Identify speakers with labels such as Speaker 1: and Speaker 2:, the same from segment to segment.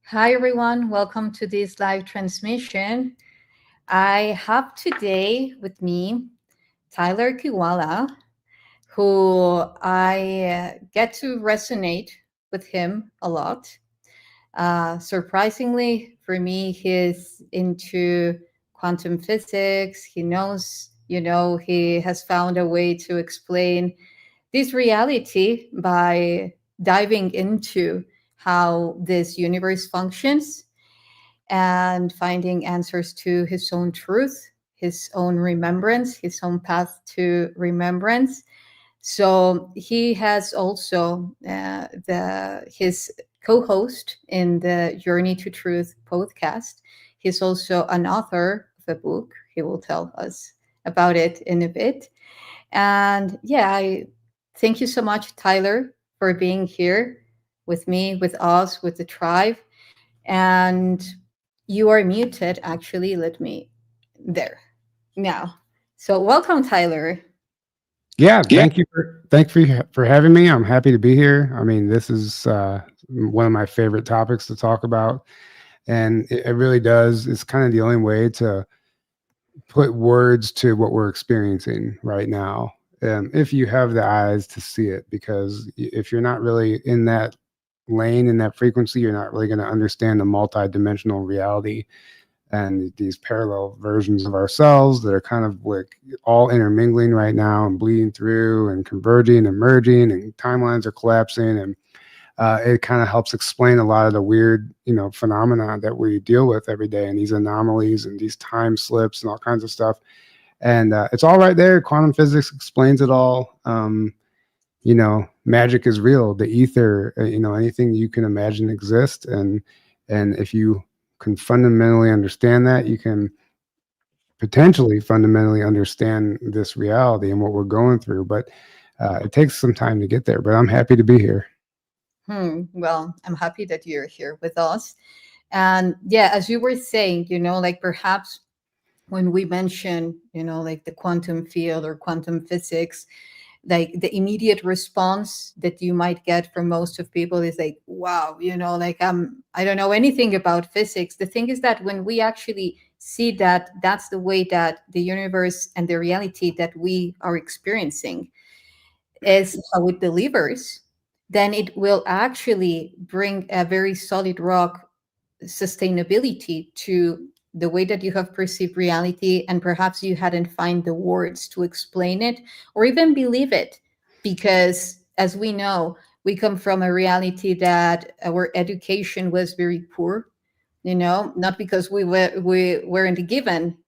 Speaker 1: Hi, everyone. Welcome to this live transmission. I have today with me Tyler Kiwala, who I get to resonate with him a lot. Surprisingly, for me, he's into quantum physics. He knows, he has found a way to explain this reality by diving into how this universe functions and finding answers to his own truth, his own remembrance, his own path to remembrance. So he has also his co-host in the Journey to Truth podcast. He's also an author of a book. He will tell us about it in a bit. And I thank you so much, Tyler, for being here with me, with us, with the tribe. And you are muted, actually. Let me, there, now. So welcome, Tyler.
Speaker 2: Yeah, thanks for having me. I'm happy to be here. I mean, this is one of my favorite topics to talk about. And it really does. It's kind of the only way to put words to what we're experiencing right now. If you have the eyes to see it, because if you're not really in that lane, in that frequency, you're not really going to understand the multidimensional reality and these parallel versions of ourselves that are kind of like all intermingling right now and bleeding through and converging and merging, and timelines are collapsing. And it kind of helps explain a lot of the weird, phenomena that we deal with every day, and these anomalies and these time slips and all kinds of stuff. And it's all right there. Quantum physics explains it all. Magic is real. The ether, anything you can imagine exists. And if you can fundamentally understand that, you can potentially fundamentally understand this reality and what we're going through. But it takes some time to get there. But I'm happy to be here.
Speaker 1: Well, I'm happy that you're here with us. And as you were saying, perhaps when we mention, the quantum field or quantum physics, like the immediate response that you might get from most of people is like, wow, I don't know anything about physics. The thing is that when we actually see that that's the way that the universe and the reality that we are experiencing is how it delivers, then it will actually bring a very solid rock sustainability to the way that you have perceived reality, and perhaps you hadn't find the words to explain it or even believe it, because as we know, we come from a reality that our education was very poor, not because we weren't given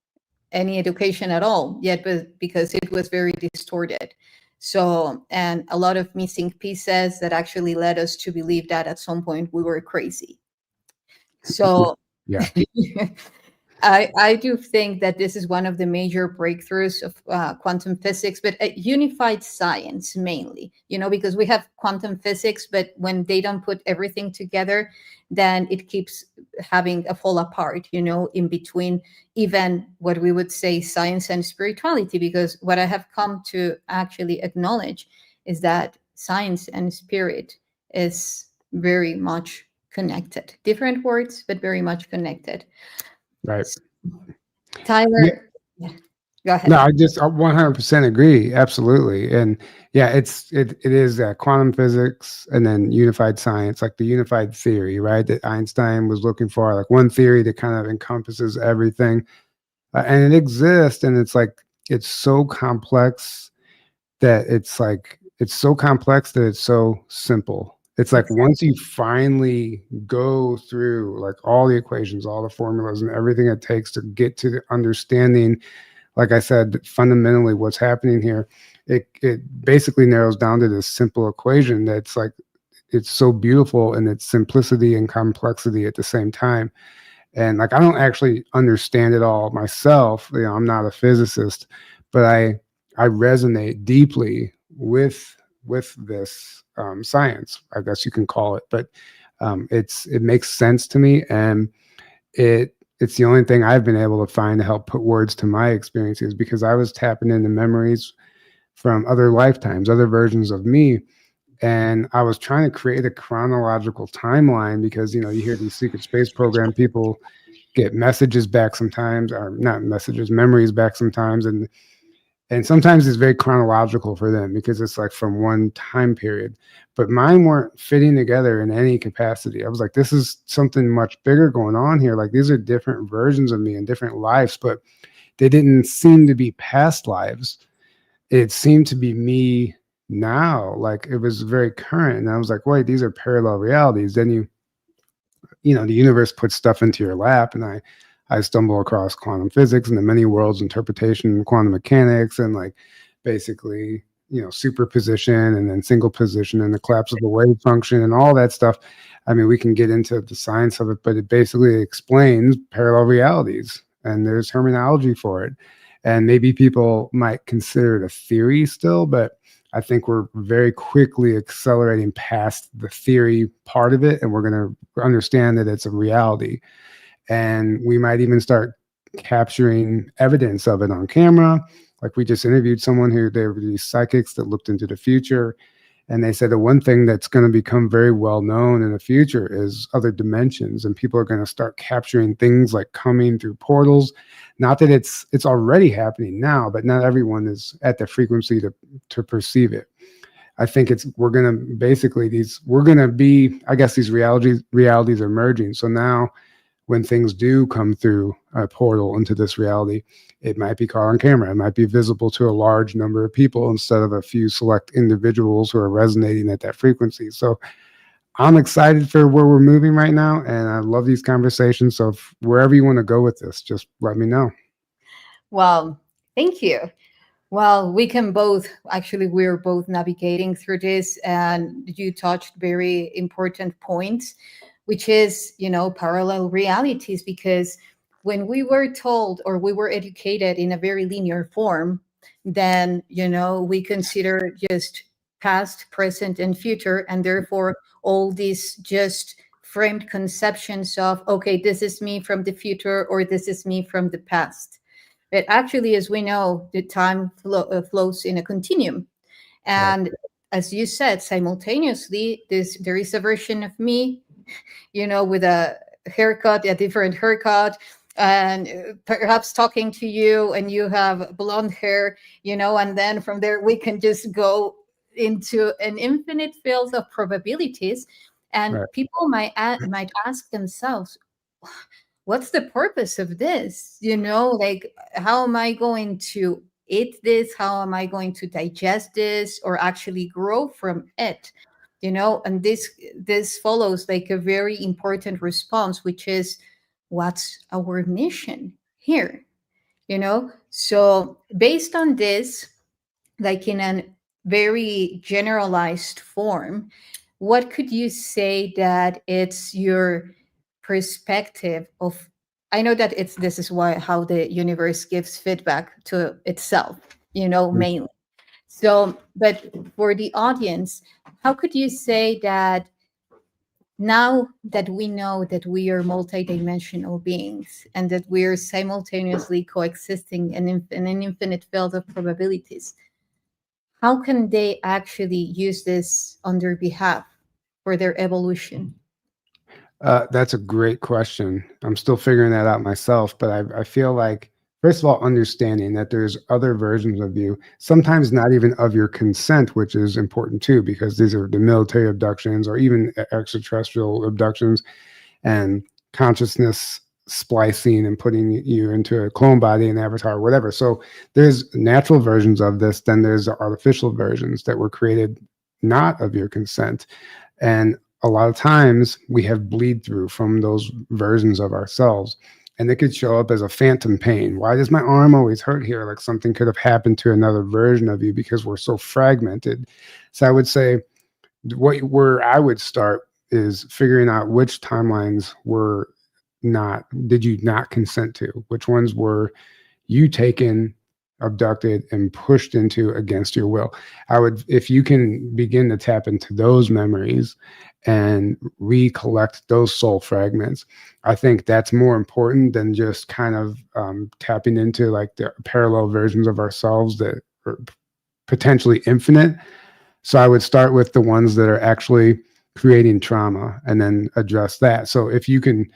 Speaker 1: any education at all yet, but because it was very distorted. So, and a lot of missing pieces that actually led us to believe that at some point we were crazy. So
Speaker 2: yeah.
Speaker 1: I do think that this is one of the major breakthroughs of quantum physics, but unified science mainly, because we have quantum physics, but when they don't put everything together, then it keeps having a fall apart, in between even what we would say science and spirituality, because what I have come to actually acknowledge is that science and spirit is very much connected. Different words, but very much connected.
Speaker 2: Right. Yeah.
Speaker 1: Tyler, yeah, go
Speaker 2: No,
Speaker 1: ahead.
Speaker 2: I just 100% agree. Absolutely. And yeah, it is quantum physics and then unified science, like the unified theory, right? That Einstein was looking for, like one theory that kind of encompasses everything. And it exists. And it's so complex that it's so complex that it's so simple. It's like once
Speaker 1: Exactly.
Speaker 2: you finally go through like all the equations, all the formulas, and everything it takes to get to the understanding, like I said, fundamentally what's happening here, it basically narrows down to this simple equation that's like it's so beautiful in its simplicity and complexity at the same time. And like I don't actually understand it all myself. I'm not a physicist, but I resonate deeply with this science, I guess you can call it. But it makes sense to me, and it's the only thing I've been able to find to help put words to my experiences, because I was tapping into memories from other lifetimes, other versions of me. And I was trying to create a chronological timeline because, you hear these secret space program people get messages back sometimes, or not messages, memories back sometimes. And sometimes it's very chronological for them because it's like from one time period, but mine weren't fitting together in any capacity. I was like, this is something much bigger going on here. Like these are different versions of me in different lives, but they didn't seem to be past lives. It seemed to be me now. Like it was very current. And I was like, wait, these are parallel realities. Then the universe puts stuff into your lap, and I stumble across quantum physics and the many worlds interpretation, quantum mechanics, and like basically superposition and then single position and the collapse of the wave function and all that stuff. I mean, we can get into the science of it, but it basically explains parallel realities, and there's terminology for it. And maybe people might consider it a theory still, but I think we're very quickly accelerating past the theory part of it, and we're going to understand that it's a reality. And we might even start capturing evidence of it on camera. Like we just interviewed someone who they were these psychics that looked into the future. And they said the one thing that's going to become very well known in the future is other dimensions. And people are going to start capturing things like coming through portals. Not that it's already happening now, but not everyone is at the frequency to perceive it. I think we're gonna basically we're gonna be, I guess, these realities are merging. So now when things do come through a portal into this reality, it might be caught on camera. It might be visible to a large number of people instead of a few select individuals who are resonating at that frequency. So I'm excited for where we're moving right now, and I love these conversations. So wherever you want to go with this, just let me know.
Speaker 1: Well, thank you. Well, we can both, actually, we're both navigating through this, and you touched very important points, which is, parallel realities, because when we were told or we were educated in a very linear form, then, we consider just past, present, and future, and therefore all these just framed conceptions of, okay, this is me from the future or this is me from the past. But actually, as we know, the time flows in a continuum.
Speaker 2: Right.
Speaker 1: And as you said, simultaneously, there is a version of me, with a haircut, a different haircut, and perhaps talking to you, and you have blonde hair, and then from there we can just go into an infinite field of probabilities. And
Speaker 2: Right.
Speaker 1: people might ask themselves, what's the purpose of this? Like, how am I going to eat this? How am I going to digest this or actually grow from it? And this follows like a very important response, which is, what's our mission here? So based on this, like in a very generalized form, what could you say that it's your perspective of I know that it's this is why how the universe gives feedback to itself,
Speaker 2: Mm.
Speaker 1: mainly. So, but for the audience, how could you say that now that we know that we are multidimensional beings and that we are simultaneously coexisting in an infinite field of probabilities, how can they actually use this on their behalf for their evolution?
Speaker 2: That's a great question. I'm still figuring that out myself, but I feel like, first of all, understanding that there's other versions of you, sometimes not even of your consent, which is important too, because these are the military abductions or even extraterrestrial abductions and consciousness splicing and putting you into a clone body and avatar, whatever. So there's natural versions of this, then there's the artificial versions that were created not of your consent. And a lot of times we have bleed through from those versions of ourselves. And it could show up as a phantom pain. Why does my arm always hurt here? Like something could have happened to another version of you because we're so fragmented. So I would say where I would start is figuring out which timelines were not, did you not consent to? Which ones were you taken, abducted, and pushed into against your will? I would, if you can begin to tap into those memories and recollect those soul fragments, I think that's more important than just kind of tapping into like the parallel versions of ourselves that are potentially infinite. So I would start with the ones that are actually creating trauma and then address that. So if you can,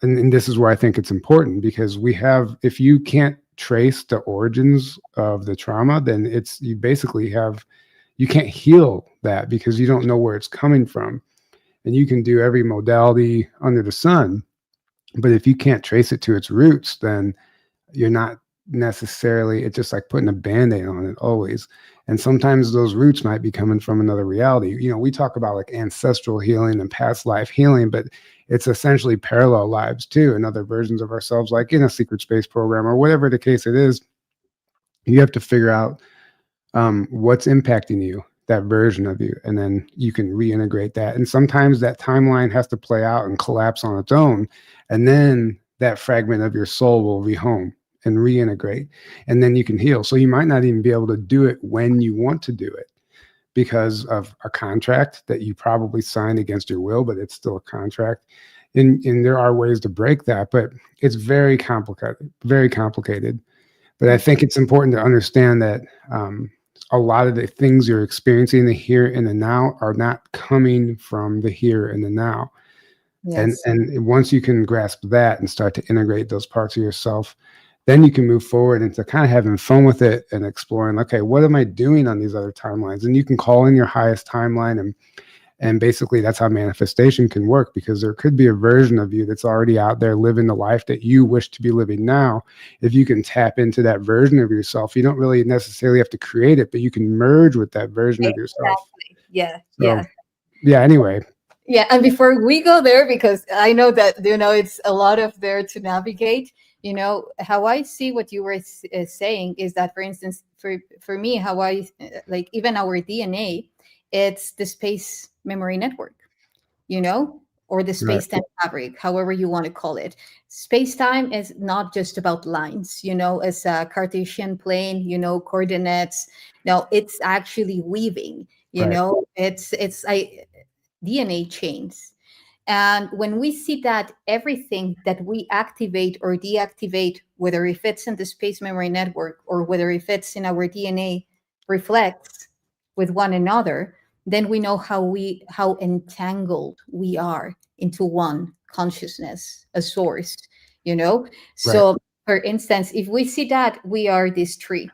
Speaker 2: and this is where I think it's important, because we have, if you can't trace the origins of the trauma, then it's, you basically have, you can't heal that because you don't know where it's coming from. And you can do every modality under the sun, but if you can't trace it to its roots, then you're not necessarily, it's just like putting a band-aid on it always. And sometimes those roots might be coming from another reality. We talk about like ancestral healing and past life healing, but it's essentially parallel lives too, and other versions of ourselves, like in a secret space program or whatever the case it is. You have to figure out what's impacting you, that version of you, and then you can reintegrate that. And sometimes that timeline has to play out and collapse on its own, and then that fragment of your soul will rehome and reintegrate, and then you can heal. So you might not even be able to do it when you want to do it because of a contract that you probably signed against your will, but it's still a contract. And there are ways to break that, but it's very complicated, very complicated. But I think it's important to understand that a lot of the things you're experiencing in the here and the now are not coming from the here and the now. And
Speaker 1: Yes.
Speaker 2: and once you can grasp that and start to integrate those parts of yourself, then you can move forward into kind of having fun with it and exploring, okay, what am I doing on these other timelines? And you can call in your highest timeline, and basically that's how manifestation can work, because there could be a version of you that's already out there living the life that you wish to be living now. If you can tap into that version of yourself, you don't really necessarily have to create it, but you can merge with that version of yourself.
Speaker 1: Exactly. Yeah.
Speaker 2: So
Speaker 1: Yeah.
Speaker 2: yeah, anyway.
Speaker 1: Yeah, and before we go there, because I know that it's a lot of there to navigate. How I see what you were saying is that, for instance, for me, how I like even our DNA, it's the space memory network, or the
Speaker 2: Right,
Speaker 1: space time fabric, however you want to call it. Space time is not just about lines, as a Cartesian plane, coordinates. No, it's actually weaving.
Speaker 2: right,
Speaker 1: It's I DNA chains. And when we see that everything that we activate or deactivate, whether if it's in the space memory network or whether if it's in our DNA, reflects with one another, then we know how entangled we are into one consciousness, a source, you know?
Speaker 2: right,
Speaker 1: So for instance, if we see that we are this tree,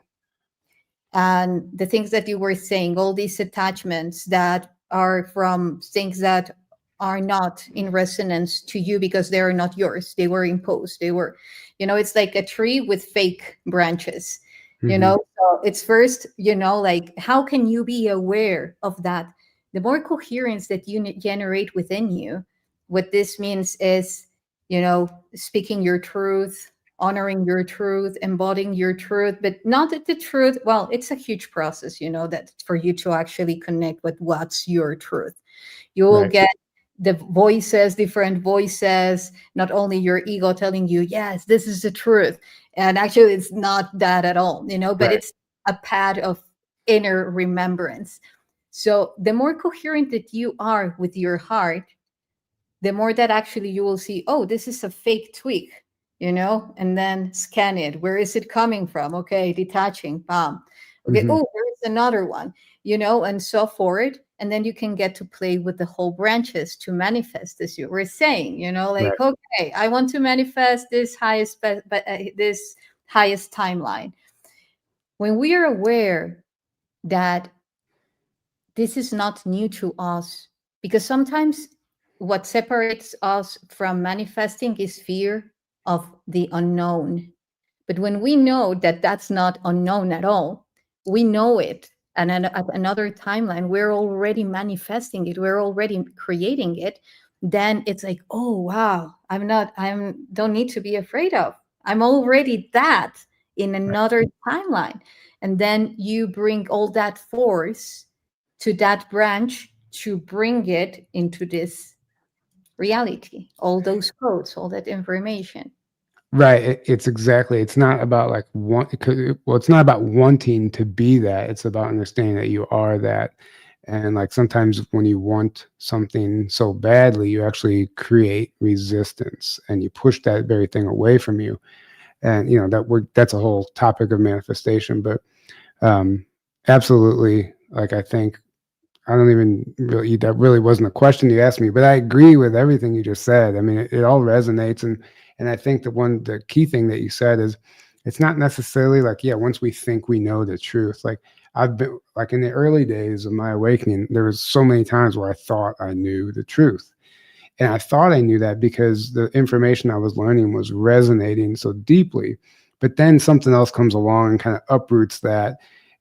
Speaker 1: and the things that you were saying, all these attachments that are from things that are not in resonance to you because they are not yours, they were imposed, they were, it's like a tree with fake branches.
Speaker 2: hmm,
Speaker 1: So it's first, like how can you be aware of that? The more coherence that you generate within you, what this means is, speaking your truth, honoring your truth, embodying your truth, but not that the truth, well, it's a huge process, that for you to actually connect with what's your truth. You will
Speaker 2: right,
Speaker 1: get the voices, different voices, not only your ego telling you, yes, this is the truth. And actually, it's not that at all, but
Speaker 2: Right.
Speaker 1: it's a pad of inner remembrance. So the more coherent that you are with your heart, the more that actually you will see, oh, this is a fake tweak, and then scan it. Where is it coming from? Okay, detaching, bam. Okay,
Speaker 2: Hmm.
Speaker 1: oh, there is another one, and so forth. And then you can get to play with the whole branches to manifest, as you were saying, like,
Speaker 2: Right.
Speaker 1: okay, I want to manifest this this highest timeline. When we are aware that this is not new to us, because sometimes what separates us from manifesting is fear of the unknown. But when we know that that's not unknown at all, we know it. And at another timeline, we're already manifesting it, we're already creating it. Then it's like, oh, wow, don't need to be afraid of. I'm already that in another timeline. And then you bring all that force to that branch to bring it into this reality, all those codes, all that information.
Speaker 2: Right. It's exactly. It's not about like well, it's not about wanting to be that. It's about understanding that you are that. And like sometimes when you want something so badly, you actually create resistance and you push that very thing away from you. And that's a whole topic of manifestation. But um, absolutely, like I think I don't even really, that really wasn't a question you asked me, but I agree with everything you just said. I mean, it all resonates. And I think the key thing that you said is it's not necessarily like, yeah, once we think we know the truth, like I've been like in the early days of my awakening, there was so many times where I thought I knew the truth. And I thought I knew that because the information I was learning was resonating so deeply. But then something else comes along and kind of uproots that.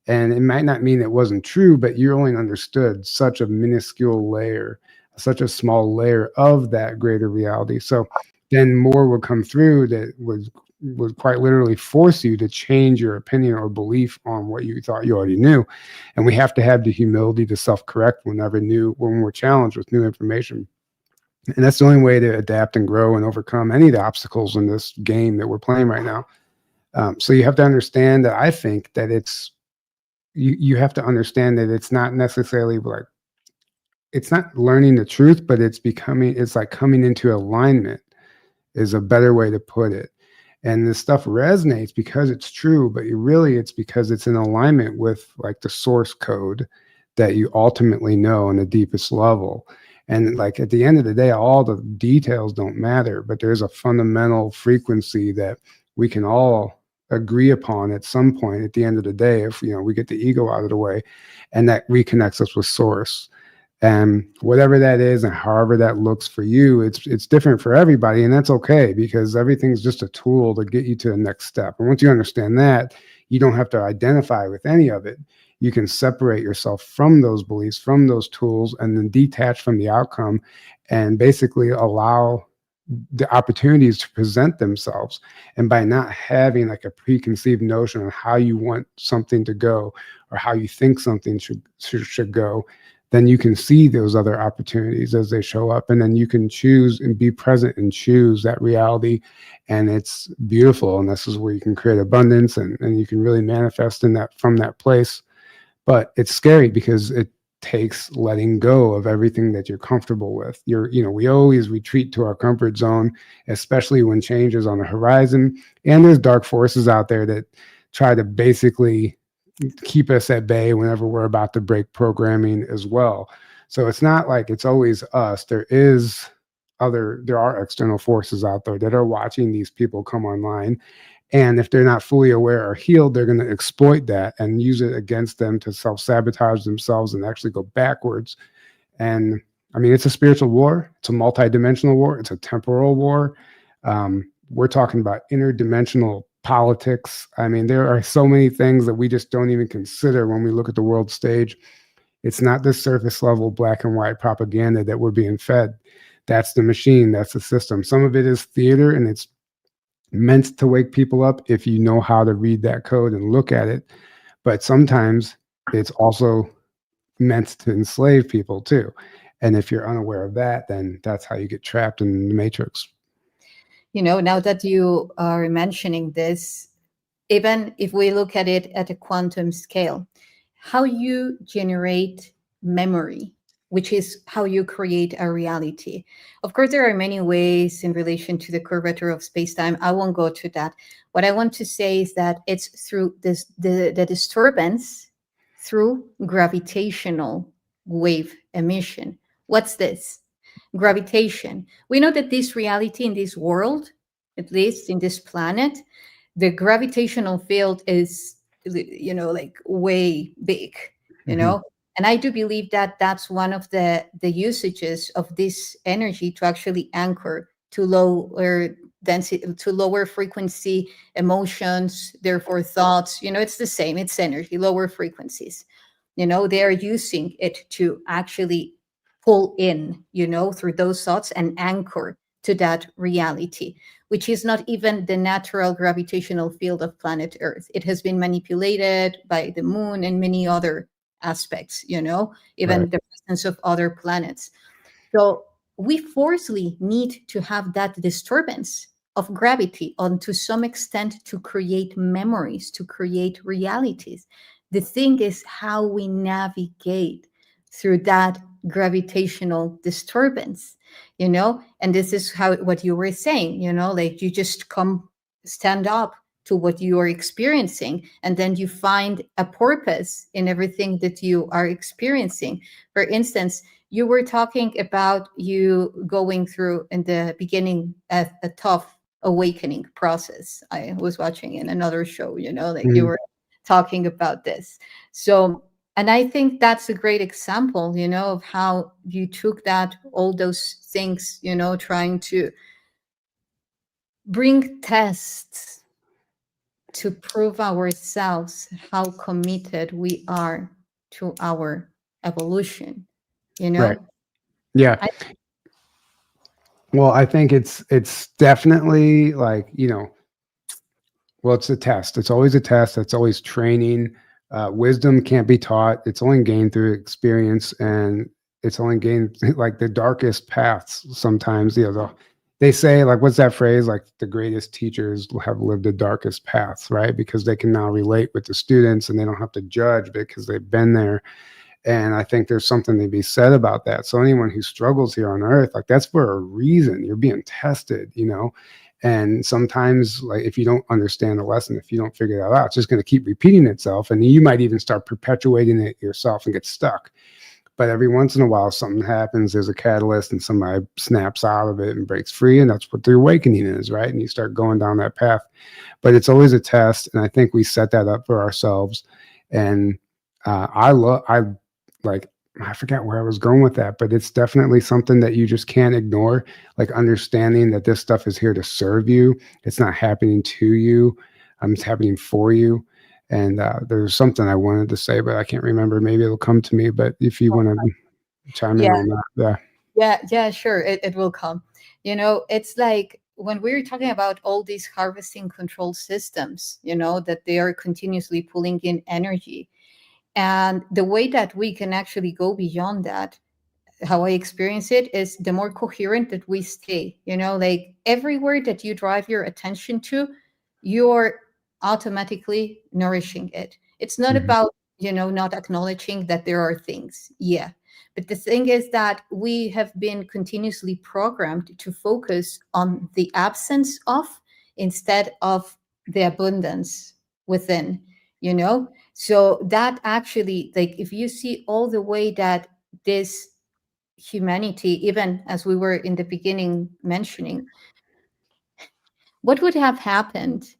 Speaker 2: And it might not mean it wasn't true, but you only understood such a minuscule layer, such a small layer of that greater reality. So then more would come through that would quite literally force you to change your opinion or belief on what you thought you already knew. And we have to have the humility to self-correct when we're challenged with new information. And that's the only way to adapt and grow and overcome any of the obstacles in this game that we're playing right now. So you have to understand that I think that you have to understand that it's not necessarily like it's not learning the truth, but it's like coming into alignment is a better way to put it. And this stuff resonates because it's true, but it's because it's in alignment with like the source code that you ultimately know on the deepest level. And like at the end of the day, all the details don't matter, but there's a fundamental frequency that we can all agree upon at some point at the end of the day if we get the ego out of the way, and that reconnects us with source. And whatever that is and however that looks for you, it's different for everybody, and that's okay because everything's just a tool to get you to the next step. And once you understand that, you don't have to identify with any of it. You can separate yourself from those beliefs, from those tools, and then detach from the outcome and basically allow the opportunities to present themselves. And by not having like a preconceived notion on how you want something to go or how you think something should go, then you can see those other opportunities as they show up, and then you can choose and be present and choose that reality. And it's beautiful, and this is where you can create abundance, and you can really manifest in that from that place. But it's scary because it takes letting go of everything that you're comfortable with. We always retreat to our comfort zone, especially when change is on the horizon. And there's dark forces out there that try to basically keep us at bay whenever we're about to break programming as well. So it's not like it's always us. There are external forces out there that are watching these people come online. And if they're not fully aware or healed, they're going to exploit that and use it against them to self-sabotage themselves and actually go backwards. And I mean, it's a spiritual war. It's a multidimensional war. It's a temporal war. We're talking about interdimensional politics. I mean, there are so many things that we just don't even consider when we look at the world stage. It's not the surface level black and white propaganda that we're being fed. That's the machine. That's the system. Some of it is theater, and it's meant to wake people up if you know how to read that code and look at it. But sometimes it's also meant to enslave people too. And if you're unaware of that, then that's how you get trapped in the matrix.
Speaker 1: Now that you are mentioning this, even if we look at it at a quantum scale, how you generate memory, which is how you create a reality. Of course, there are many ways in relation to the curvature of space-time. I won't go to that. What I want to say is that it's through the disturbance through gravitational wave emission. What's this? Gravitation. We know that this reality in this world, at least in this planet, the gravitational field is, like way big, and I do believe that that's one of the usages of this energy to actually anchor to lower density, to lower frequency emotions, therefore thoughts. It's the same, it's energy, lower frequencies. They are using it to actually pull in, through those thoughts and anchor to that reality, which is not even the natural gravitational field of planet Earth. It has been manipulated by the moon and many other aspects, even
Speaker 2: Right.
Speaker 1: the presence of other planets. So we forcefully need to have that disturbance of gravity on to some extent to create memories, to create realities. The thing is how we navigate through that gravitational disturbance, and this is how what you were saying, like you just stand up to what you are experiencing, and then you find a purpose in everything that you are experiencing. For instance, you were talking about you going through in the beginning a tough awakening process. I was watching in another show, like you
Speaker 2: Mhm.
Speaker 1: were talking about this. So, and I think that's a great example, of how you took that, all those things, trying to bring tests to prove ourselves how committed we are to our evolution,
Speaker 2: Right. Yeah.
Speaker 1: I,
Speaker 2: Well, I think it's definitely like, well, it's a test. It's always a test. It's always training. Wisdom can't be taught. It's only gained through experience, and it's only gained like the darkest paths. Sometimes, they say, like, what's that phrase? Like, the greatest teachers have lived the darkest paths, right? Because they can now relate with the students, and they don't have to judge because they've been there. And I think there's something to be said about that. So anyone who struggles here on earth, like, that's for a reason. You're being tested, and sometimes, like, if you don't understand the lesson, if you don't figure that out, it's just going to keep repeating itself. And you might even start perpetuating it yourself and get stuck. But every once in a while, something happens, there's a catalyst, and somebody snaps out of it and breaks free. And that's what the awakening is, right? And you start going down that path. But it's always a test. And I think we set that up for ourselves. And I like, I forget where I was going with that, but it's definitely something that you just can't ignore. Like, understanding that this stuff is here to serve you. It's not happening to you. It's happening for you. And there's something I wanted to say, but I can't remember. Maybe it'll come to me. But if you want to chime in
Speaker 1: yeah,
Speaker 2: on that, yeah.
Speaker 1: yeah, sure. It will come. It's like when we're talking about all these harvesting control systems, that they are continuously pulling in energy. And the way that we can actually go beyond that, how I experience it, is the more coherent that we stay, like everywhere that you drive your attention to, you're automatically nourishing it. It's not
Speaker 2: Mhm.
Speaker 1: about, not acknowledging that there are things. Yeah. But the thing is that we have been continuously programmed to focus on the absence of instead of the abundance within, So that actually, like, if you see all the way that this humanity, even as we were in the beginning mentioning, what would have happened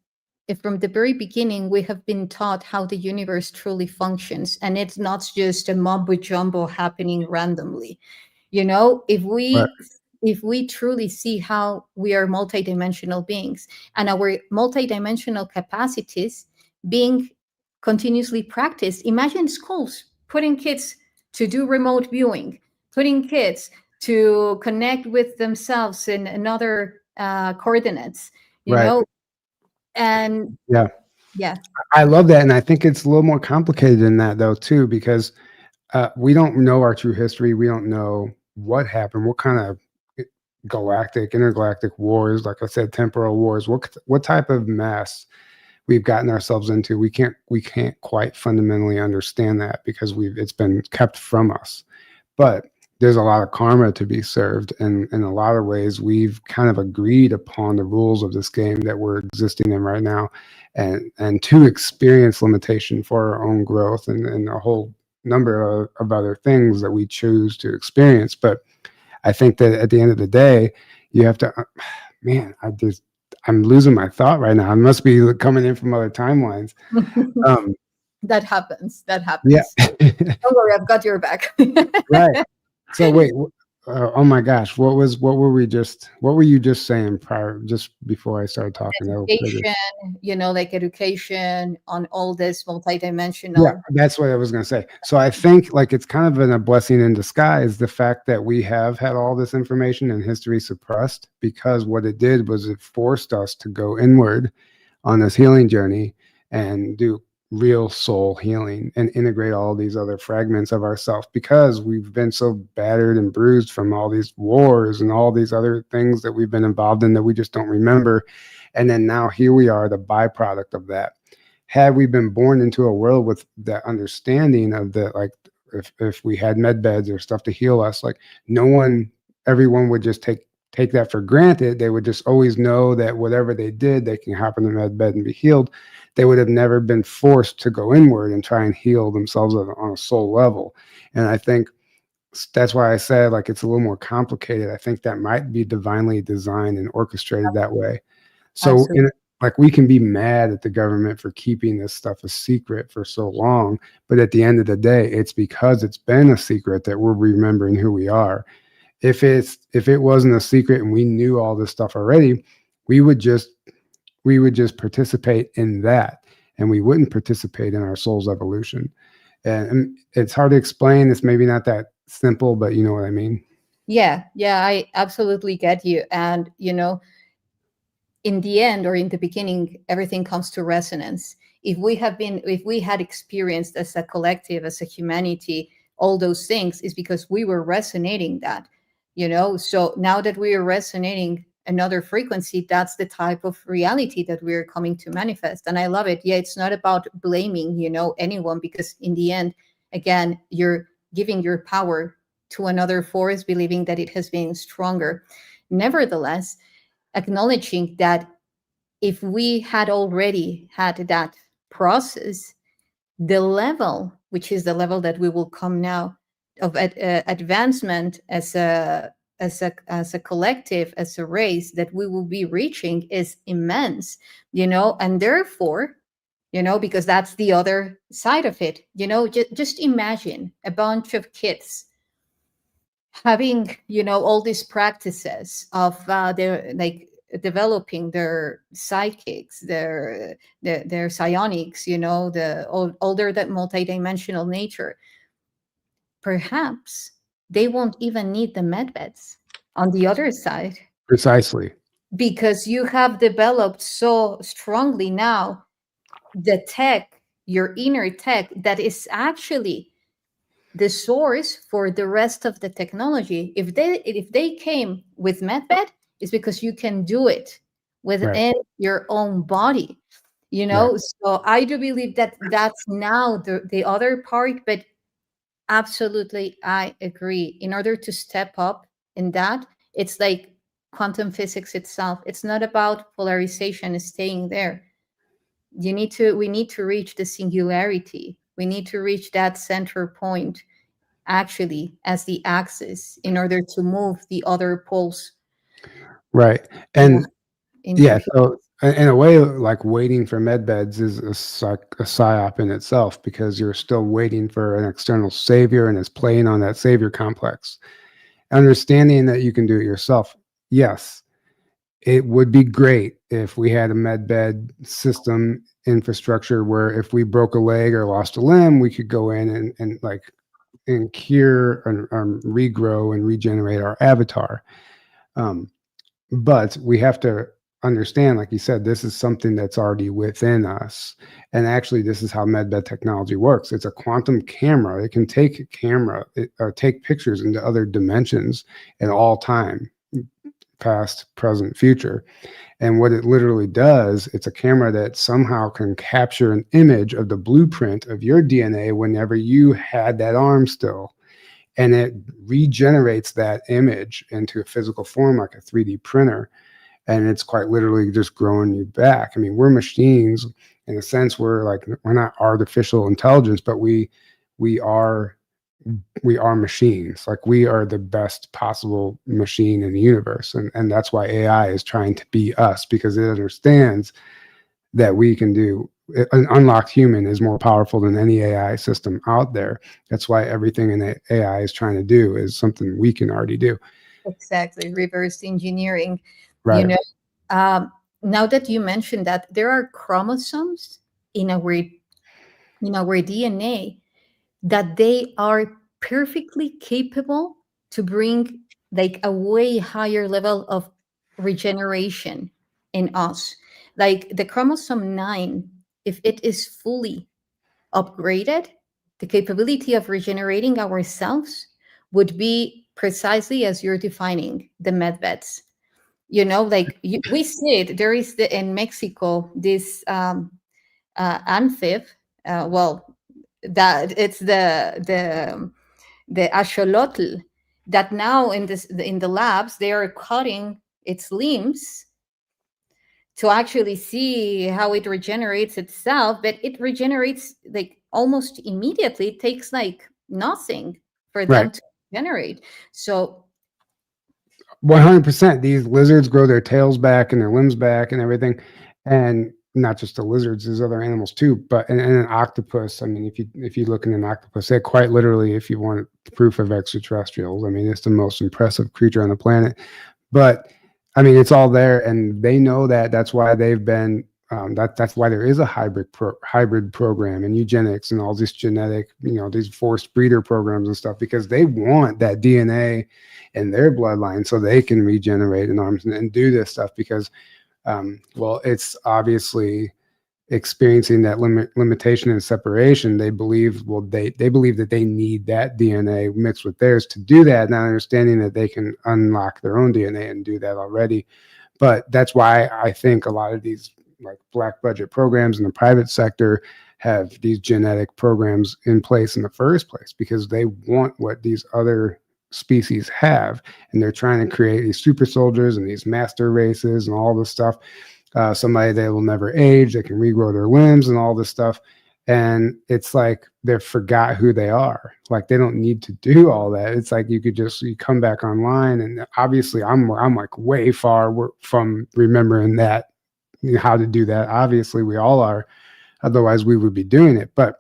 Speaker 1: if from the very beginning we have been taught how the universe truly functions and it's not just a mumbo jumbo happening randomly? If
Speaker 2: Right.
Speaker 1: we truly see how we are multidimensional beings and our multidimensional capacities being continuously practiced, imagine schools putting kids to do remote viewing, putting kids to connect with themselves in another coordinates, you
Speaker 2: Right.
Speaker 1: know and
Speaker 2: Yeah.
Speaker 1: yeah.
Speaker 2: I love that. And I think it's a little more complicated than that, though, too, because we don't know our true history. We don't know what happened, what kind of galactic, intergalactic wars, like I said, temporal wars, what type of mess we've gotten ourselves into. We can't quite fundamentally understand that because it's been kept from us. But there's a lot of karma to be served, and in a lot of ways we've kind of agreed upon the rules of this game that we're existing in right now, and to experience limitation for our own growth, and a whole number of other things that we choose to experience. But I think that at the end of the day, you have to, man, I'm losing my thought right now. I must be coming in from other timelines.
Speaker 1: That happens. That
Speaker 2: Yeah.
Speaker 1: happens. Don't worry, I've got your back.
Speaker 2: Right. So wait, oh my gosh, what were you just saying prior, just before I started talking?
Speaker 1: Education, like education on all this
Speaker 2: Yeah,
Speaker 1: multidimensional.
Speaker 2: that's what I was going to say. So I think like it's kind of been a blessing in disguise, the fact that we have had all this information and history suppressed, because what it did was it forced us to go inward on this healing journey and do real soul healing and integrate all these other fragments of ourselves, because we've been so battered and bruised from all these wars and all these other things that we've been involved in that we just don't remember. And then now here we are, the byproduct of that. Had we been born into a world with that understanding of that, like if we had med beds or stuff to heal us, like everyone would just take that for granted. They would just always know that whatever they did, they can hop in the med bed and be healed. They would have never been forced to go inward and try and heal themselves on a soul level. And I think that's why I said like it's a little more complicated. I think that might be divinely designed and orchestrated that way. So like we can be mad at the government for keeping this stuff a secret for so long, but at the end of the day, it's because it's been a secret that we're remembering who we are. If it wasn't a secret and we knew all this stuff already, we would just participate in that, and we wouldn't participate in our soul's evolution. And it's hard to explain. It's maybe not that simple, but you know what I mean?
Speaker 1: Yeah, I absolutely get you. And, in the end or in the beginning, everything comes to resonance. If we had experienced as a collective, as a humanity, all those things, is because we were resonating that, So now that we are resonating another frequency, that's the type of reality that we're coming to manifest. And I love it. Yeah, it's not about blaming, anyone, because in the end, again, you're giving your power to another force, believing that it has been stronger. Nevertheless, acknowledging that if we had already had that process, the level, which is the level that we will come now of advancement as a collective, as a race, that we will be reaching is immense, and therefore, because that's the other side of it, just imagine a bunch of kids having, all these practices of their like developing their psychics, their psionics, the older that multidimensional nature. Perhaps they won't even need the med beds on the other side,
Speaker 2: Precisely.
Speaker 1: because you have developed so strongly now the tech, your inner tech, that is actually the source for the rest of the technology. If they came with MedBed, it's because you can do it within your own body,
Speaker 2: Right.
Speaker 1: So I do believe that that's now the other part. But absolutely, I agree. In order to step up in that, it's like quantum physics itself. It's not about polarization staying there. We need to reach the singularity. We need to reach that center point, actually, as the axis, in order to move the other poles.
Speaker 2: Right.
Speaker 1: Move
Speaker 2: And
Speaker 1: into
Speaker 2: yeah, so in a way, like waiting for med beds is a psyop in itself, because you're still waiting for an external savior, and it's playing on that savior complex. Understanding that you can do it yourself. Yes, it would be great if we had a med bed system infrastructure where if we broke a leg or lost a limb, we could go in and cure and regrow and regenerate our avatar. But we have to understand, like you said, this is something that's already within us. And actually, this is how medbed technology works. It's a quantum camera. It can take pictures into other dimensions at all time, past, present, future. And what it literally does, it's a camera that somehow can capture an image of the blueprint of your DNA whenever you had that arm still. And it regenerates that image into a physical form like a 3D printer. And it's quite literally just growing you back. I mean, we're machines in a sense. We're not artificial intelligence, but we are machines. Like, we are the best possible machine in the universe. And that's why AI is trying to be us, because it understands that we can do an unlocked human is more powerful than any AI system out there. That's why everything in AI is trying to do is something we can already do.
Speaker 1: Exactly, reverse engineering. You
Speaker 2: Right.
Speaker 1: know, now that you mentioned that, there are chromosomes in our DNA that they are perfectly capable to bring like a way higher level of regeneration in us. Like the chromosome 9, if it is fully upgraded, the capability of regenerating ourselves would be precisely as you're defining the medbeds. Like we see it. There is in Mexico this amphib. Well, that it's the axolotl that now in the labs they are cutting its limbs to actually see how it regenerates itself, but it regenerates like almost immediately. It takes like nothing for them
Speaker 2: Right.
Speaker 1: to regenerate. So
Speaker 2: 100%. These lizards grow their tails back and their limbs back and everything. And not just the lizards, there's other animals too. But and an octopus, I mean, if you look in an octopus, they quite literally, if you want proof of extraterrestrials, I mean, it's the most impressive creature on the planet. But I mean, it's all there, and they know that. That's why they've been. That's why there is a hybrid program in eugenics and all this genetic, these forced breeder programs and stuff, because they want that DNA in their bloodline so they can regenerate in arms and do this stuff. Because, well, it's obviously experiencing that limitation and separation. They believe, they believe that they need that DNA mixed with theirs to do that, not understanding that they can unlock their own DNA and do that already. But that's why I think a lot of these like black budget programs in the private sector have these genetic programs in place in the first place, because they want what these other species have, and they're trying to create these super soldiers and these master races and all this stuff. Somebody that will never age, they can regrow their limbs and all this stuff. And it's like they forgot who they are. Like, they don't need to do all that. It's like you come back online, and obviously I'm like way far from remembering that, how to do that. Obviously we all are, otherwise we would be doing it. But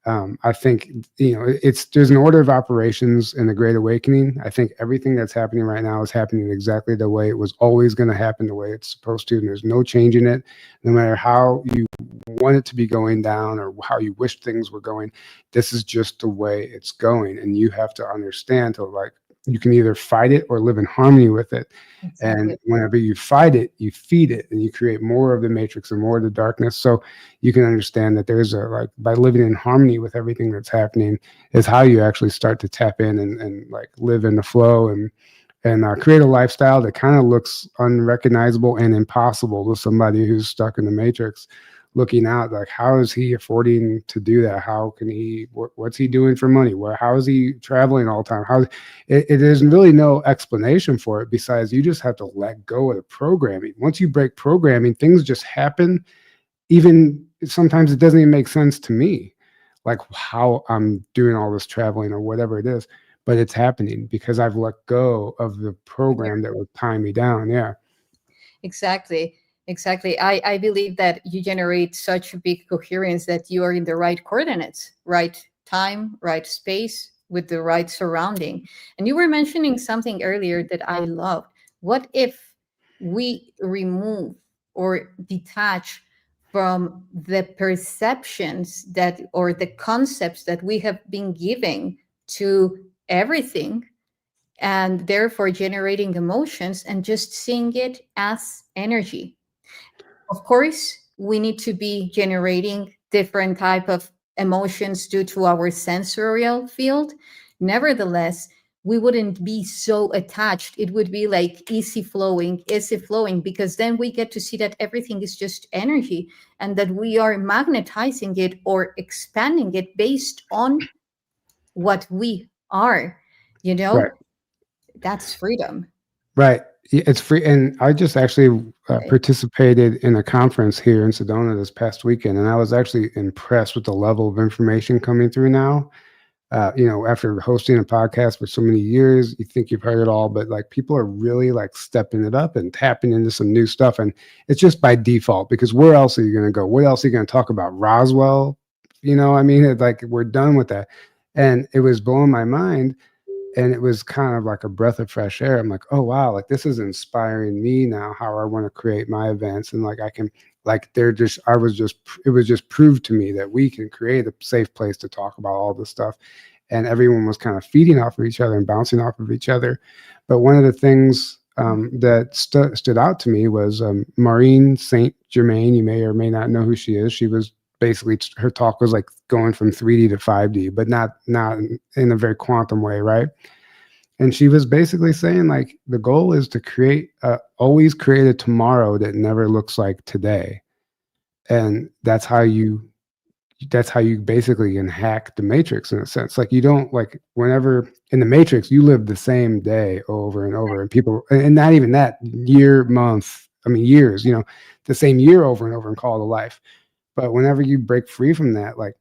Speaker 2: I think, there's an order of operations in the Great Awakening. I think everything that's happening right now is happening exactly the way it was always going to happen, the way it's supposed to. And there's no changing it, no matter how you want it to be going down or how you wish things were going. This is just the way it's going. And you have to understand you can either fight it or live in harmony with it.
Speaker 1: exactly.
Speaker 2: And whenever you fight it, you feed it, and you create more of the matrix and more of the darkness. So you can understand that there's by living in harmony with everything that's happening is how you actually start to tap in and live in the flow and create a lifestyle that kind of looks unrecognizable and impossible to somebody who's stuck in the matrix, looking out like, how is he affording to do that? How can what's he doing for money? How is he traveling all the time? There's really no explanation for it, besides you just have to let go of the programming. Once you break programming, things just happen. Even sometimes it doesn't even make sense to me, like how I'm doing all this traveling or whatever it is, but it's happening because I've let go of the program that would tie me down. Yeah.
Speaker 1: Exactly. Exactly. I believe that you generate such a big coherence that you are in the right coordinates, right time, right space, with the right surrounding. And you were mentioning something earlier that I loved. What if we remove or detach from the perceptions that, or the concepts that we have been giving to everything, and therefore generating emotions, and just seeing it as energy. Of course, we need to be generating different type of emotions due to our sensorial field. Nevertheless, we wouldn't be so attached. It would be like easy flowing, because then we get to see that everything is just energy and that we are magnetizing it or expanding it based on what we are, you
Speaker 2: Right.
Speaker 1: know? That's freedom.
Speaker 2: Right. It's free. And I just actually
Speaker 1: Right.
Speaker 2: participated in a conference here in Sedona this past weekend, and I was actually impressed with the level of information coming through now. After hosting a podcast for so many years, you think you've heard it all, but like people are really like stepping it up and tapping into some new stuff. And it's just by default, because where else are you going to go? What else are you going to talk about? Roswell? I mean, it's like we're done with that. And it was blowing my mind. And it was kind of like a breath of fresh air. I'm like, oh wow, like this is inspiring me now how I want to create my events. And like I can, like it was just proved to me that we can create a safe place to talk about all this stuff. And everyone was kind of feeding off of each other and bouncing off of each other. But one of the things that stood out to me was Maureen Saint Germain. You may or may not know who she is. She was basically, her talk was like going from 3D to 5D, but not in a very quantum way, right? And she was basically saying like the goal is to always create a tomorrow that never looks like today. And that's how you basically can hack the matrix in a sense. Like you don't, like, whenever in the matrix you live the same day over and over, and people, and not even that, years, the same year over and over, and call it a life. But whenever you break free from that, like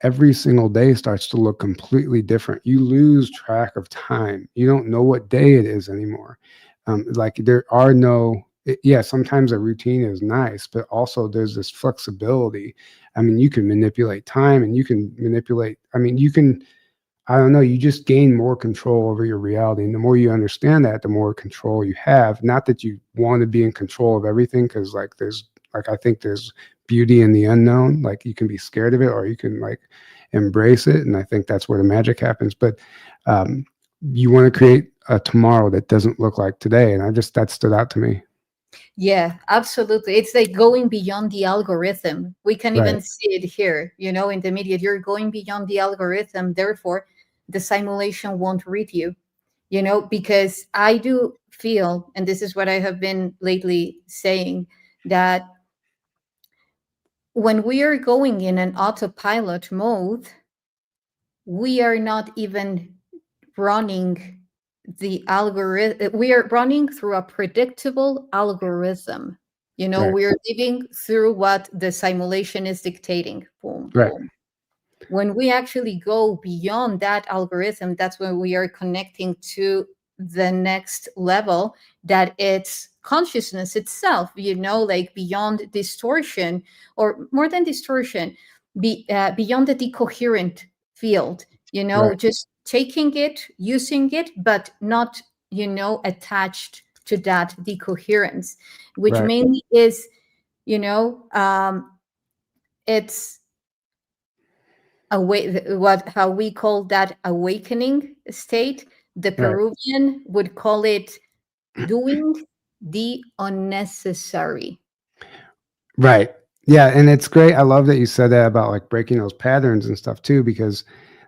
Speaker 2: every single day starts to look completely different. You lose track of time. You don't know what day it is anymore. Like there are no, yeah, sometimes a routine is nice, but also there's this flexibility. I mean, you can manipulate time, and you can manipulate, I don't know, you just gain more control over your reality. And the more you understand that, the more control you have. Not that you want to be in control of everything, because I think there's beauty in the unknown. Like you can be scared of it, or you can like embrace it. And I think that's where the magic happens. But you want to create a tomorrow that doesn't look like today. And that stood out to me.
Speaker 1: Yeah, absolutely. It's like going beyond the algorithm. We can
Speaker 2: Right.
Speaker 1: even see it here, in the media. You're going beyond the algorithm. Therefore, the simulation won't read you, because I do feel, and this is what I have been lately saying, that when we are going in an autopilot mode, we are not even running the algorithm. We are running through a predictable algorithm.
Speaker 2: Right.
Speaker 1: We're living through what the simulation is dictating. Boom,
Speaker 2: Right.
Speaker 1: boom. When we actually go beyond that algorithm, that's when we are connecting to the next level, that it's consciousness itself, like beyond distortion, or more than distortion, beyond the decoherent field,
Speaker 2: Right.
Speaker 1: just taking it, using it, but not, attached to that decoherence, which
Speaker 2: Right.
Speaker 1: mainly is, it's how we call that awakening state. The
Speaker 2: Right.
Speaker 1: Peruvian would call it doing the unnecessary.
Speaker 2: Right. Yeah. And it's great. I love that you said that about like breaking those patterns and stuff too, because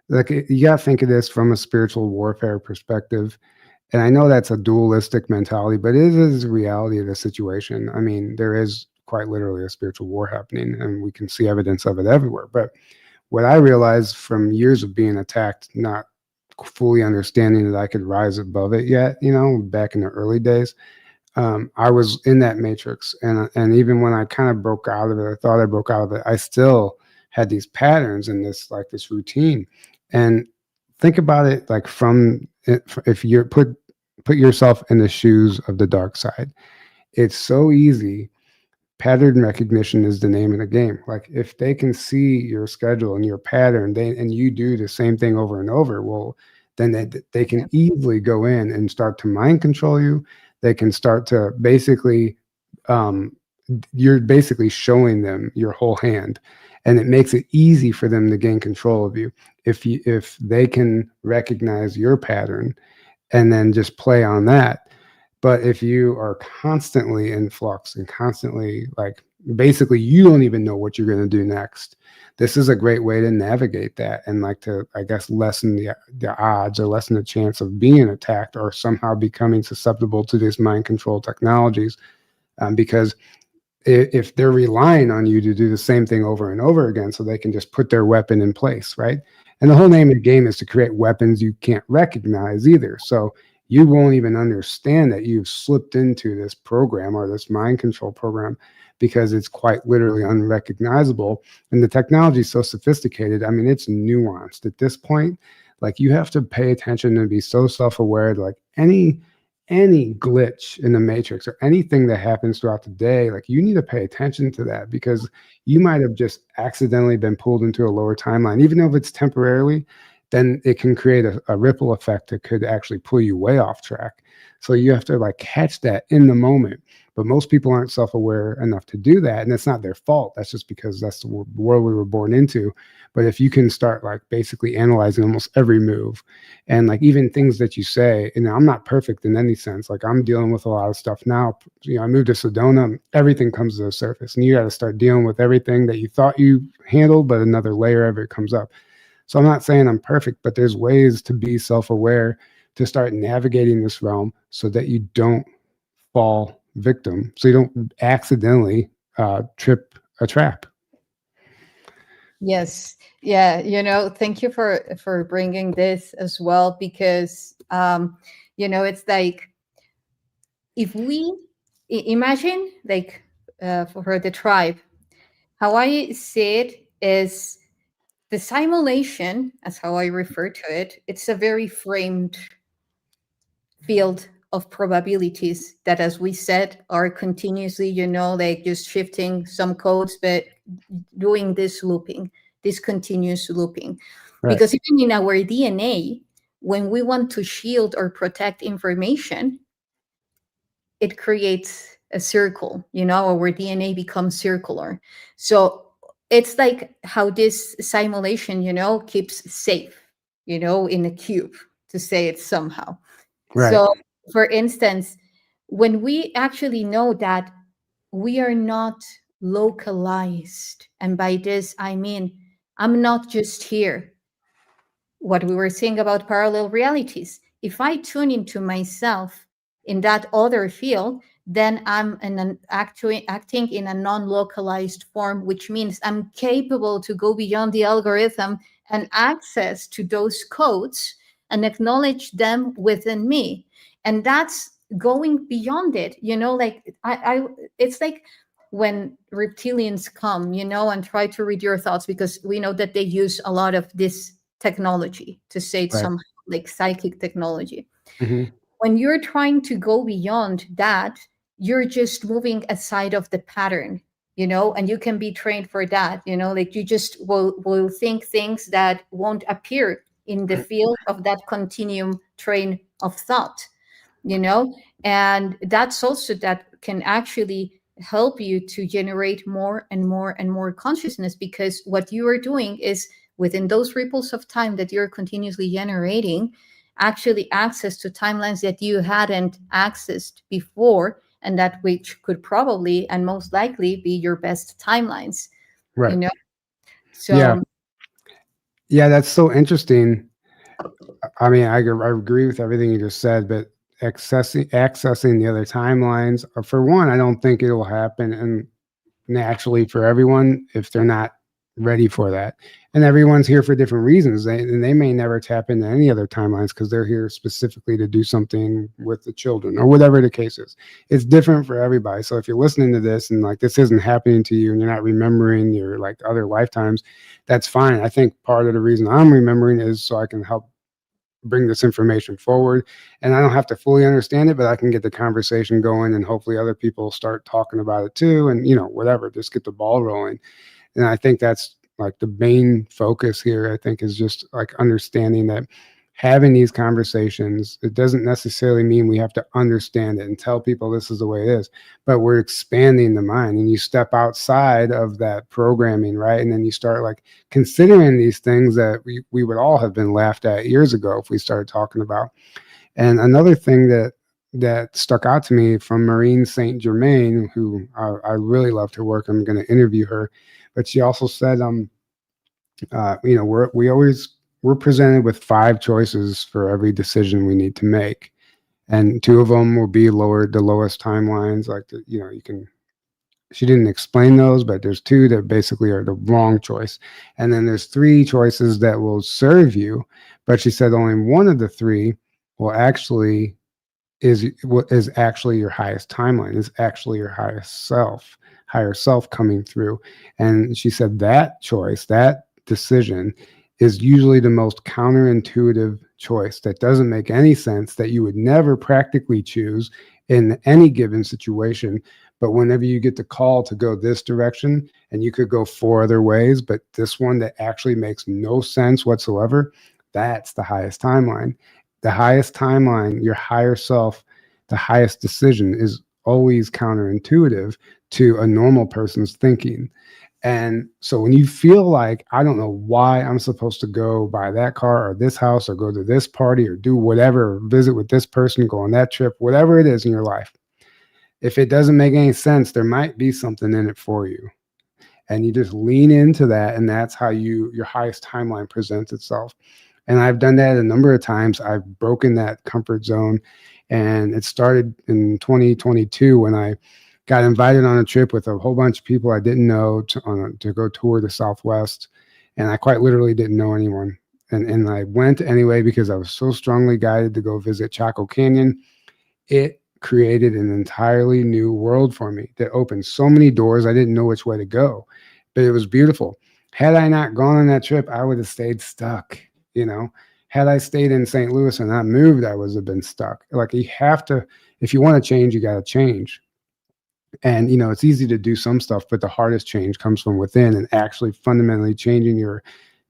Speaker 2: like you got to think of this from a spiritual warfare perspective. And I know that's a dualistic mentality, but it is the reality of the situation. I mean, there is quite literally a spiritual war happening, and we can see evidence of it everywhere. But what I realized from years of being attacked, not fully understanding that I could rise above it yet, back in the early days, I was in that matrix. And even when I kind of broke out of it, I thought I broke out of it, I still had these patterns and this routine. And think about it like if you're put yourself in the shoes of the dark side. It's so easy. Pattern recognition is the name of the game. Like if they can see your schedule and your pattern, and you do the same thing over and over, well, then they can easily go in and start to mind control you. They can start to basically, you're basically showing them your whole hand, and it makes it easy for them to gain control of you if they can recognize your pattern and then just play on that. But if you are constantly in flux and constantly like basically you don't even know what you're going to do next, this is a great way to navigate that and like to, I guess, lessen the odds or lessen the chance of being attacked or somehow becoming susceptible to these mind control technologies. Because if they're relying on you to do the same thing over and over again so they can just put their weapon in place, right? And the whole name of the game is to create weapons you can't recognize either. So you won't even understand that you've slipped into this program or this mind control program because it's quite literally unrecognizable. And the technology is so sophisticated. I mean, it's nuanced at this point. Like you have to pay attention and be so self-aware. Like any glitch in the matrix or anything that happens throughout the day, like you need to pay attention to that because you might have just accidentally been pulled into a lower timeline, even though if it's temporarily, then it can create a ripple effect that could actually pull you way off track. So you have to like catch that in the moment. But most people aren't self-aware enough to do that. And it's not their fault. That's just because that's the world we were born into. But if you can start like basically analyzing almost every move and like even things that you say, and I'm not perfect in any sense. Like I'm dealing with a lot of stuff now. You know, I moved to Sedona, everything comes to the surface and you got to start dealing with everything that you thought you handled, but another layer of it comes up. So I'm not saying I'm perfect, but there's ways to be self-aware to start navigating this realm so that you don't fall victim, so you don't accidentally trip a trap.
Speaker 1: Yes. Yeah. Thank you for bringing this as well, because, it's like if we imagine like for the tribe, how I see it is the simulation, as how I refer to it, it's a very framed field of probabilities that, as we said, are continuously, like just shifting some codes, but doing this looping, this continuous looping.
Speaker 2: Right.
Speaker 1: Because even in our DNA, when we want to shield or protect information, it creates a circle, our DNA becomes circular. So it's like how this simulation, keeps safe, in a cube, to say it somehow.
Speaker 2: Right.
Speaker 1: So, for instance, when we actually know that we are not localized, and by this I mean I'm not just here, what we were saying about parallel realities. If I tune into myself in that other field, then I'm acting in a non-localized form, which means I'm capable to go beyond the algorithm and access to those codes and acknowledge them within me. And that's going beyond it, like it's like when reptilians come, and try to read your thoughts, because we know that they use a lot of this technology, to say it
Speaker 2: Right.
Speaker 1: somehow, like psychic technology.
Speaker 2: Mm-hmm.
Speaker 1: When you're trying to go beyond that, you're just moving aside of the pattern, and you can be trained for that, like you just will think things that won't appear in the field of that continuum train of thought, and that's also that can actually help you to generate more and more and more consciousness, because what you are doing is, within those ripples of time that you're continuously generating, actually access to timelines that you hadn't accessed before, and that which could probably and most likely be your best timelines.
Speaker 2: Right.
Speaker 1: you know
Speaker 2: Yeah.
Speaker 1: so
Speaker 2: Yeah. That's so interesting. I mean, I agree with everything you just said, but accessing the other timelines, for one, I don't think it'll happen and naturally for everyone if they're not ready for that. And everyone's here for different reasons. They may never tap into any other timelines because they're here specifically to do something with the children or whatever the case is. It's different for everybody. So if you're listening to this and like this isn't happening to you and you're not remembering your like other lifetimes, that's fine. I think part of the reason I'm remembering is so I can help bring this information forward, and I don't have to fully understand it, but I can get the conversation going and hopefully other people start talking about it too, and whatever, just get the ball rolling. And I think that's like the main focus here. I think is just like understanding that having these conversations, it doesn't necessarily mean we have to understand it and tell people this is the way it is, but we're expanding the mind, and you step outside of that programming, right? And then you start like considering these things that we would all have been laughed at years ago if we started talking about. And another thing that that stuck out to me from Maureen Saint Germain, who I really loved her work. I'm going to interview her, but she also said, we're presented with 5 choices for every decision we need to make, and 2 of them will be lowered the lowest timelines. Like you can. She didn't explain those, but there's 2 that basically are the wrong choice, and then there's 3 choices that will serve you. But she said only one of the 3 will actually is what is actually your highest timeline, is actually your higher self coming through. And she said that choice, that decision, is usually the most counterintuitive choice that doesn't make any sense, that you would never practically choose in any given situation. But whenever you get the call to go this direction, and you could go 4 other ways, but this one that actually makes no sense whatsoever, that's the highest timeline. The highest timeline, your higher self, the highest decision is always counterintuitive to a normal person's thinking. And so when you feel like, I don't know why I'm supposed to go buy that car or this house or go to this party or do whatever, or visit with this person, go on that trip, whatever it is in your life, if it doesn't make any sense, there might be something in it for you. And you just lean into that, and that's how your highest timeline presents itself. And I've done that a number of times. I've broken that comfort zone, and it started in 2022 when I got invited on a trip with a whole bunch of people I didn't know to go tour the Southwest, and I quite literally didn't know anyone. And I went anyway because I was so strongly guided to go visit Chaco Canyon. It created an entirely new world for me that opened so many doors. I didn't know which way to go, but it was beautiful. Had I not gone on that trip, I would have stayed stuck. Had I stayed in St. Louis and not moved, I would have been stuck. Like, you have to, if you want to change, you got to change. And it's easy to do some stuff, but the hardest change comes from within, and actually fundamentally changing your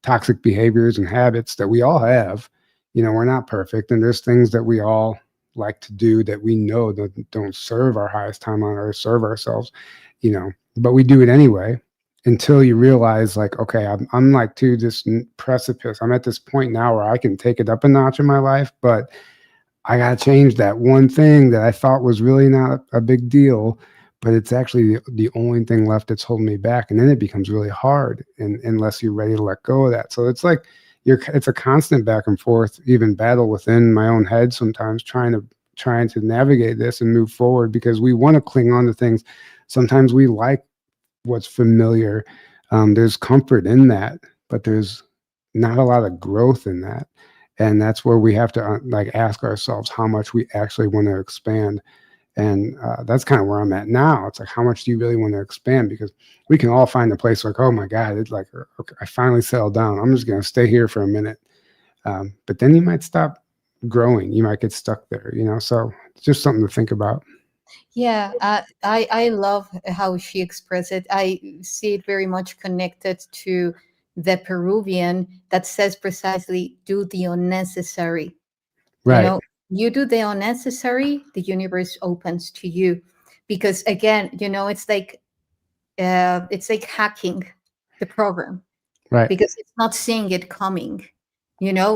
Speaker 2: toxic behaviors and habits that we all have. We're not perfect, and there's things that we all like to do that we know that don't serve our highest timeline or serve ourselves, but we do it anyway, until you realize, like, okay, I'm like to this precipice. I'm at this point now where I can take it up a notch in my life, but I got to change that one thing that I thought was really not a big deal, but it's actually the only thing left that's holding me back. And then it becomes really hard, unless you're ready to let go of that. So it's like it's a constant back and forth, even battle within my own head sometimes, trying to navigate this and move forward, because we want to cling on to things. Sometimes we like what's familiar. There's comfort in that, but there's not a lot of growth in that. And that's where we have to ask ourselves how much we actually want to expand. And that's kind of where I'm at now. It's like, how much do you really want to expand? Because we can all find a place like, oh my God, it's like, okay, I finally settled down. I'm just going to stay here for a minute. But then you might stop growing. You might get stuck there, so it's just something to think about.
Speaker 1: Yeah, I love how she expressed it. I see it very much connected to the Peruvian that says precisely, do the unnecessary. You
Speaker 2: Right.
Speaker 1: know, you do the unnecessary, the universe opens to you. Because again, it's like hacking the program,
Speaker 2: Right.
Speaker 1: because it's not seeing it coming.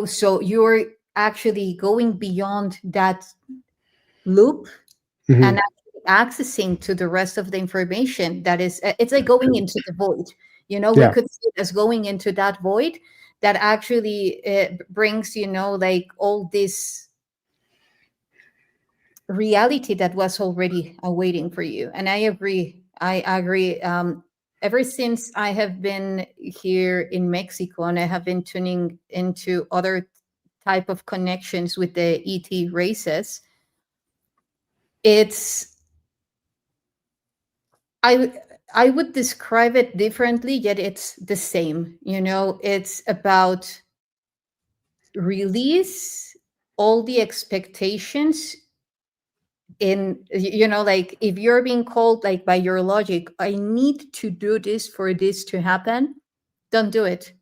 Speaker 1: So you're actually going beyond that loop
Speaker 2: Hmm.
Speaker 1: and actually accessing to the rest of the information that is, it's like going into the void. We
Speaker 2: Yeah.
Speaker 1: could see it as going into that void that actually brings, like all this reality that was already awaiting for you. And I agree. Ever since I have been here in Mexico, and I have been tuning into other type of connections with the ET races, it's I I would describe it differently, yet it's the same. It's about release all the expectations in, like if you're being called, like by your logic, I need to do this for this to happen, don't do it.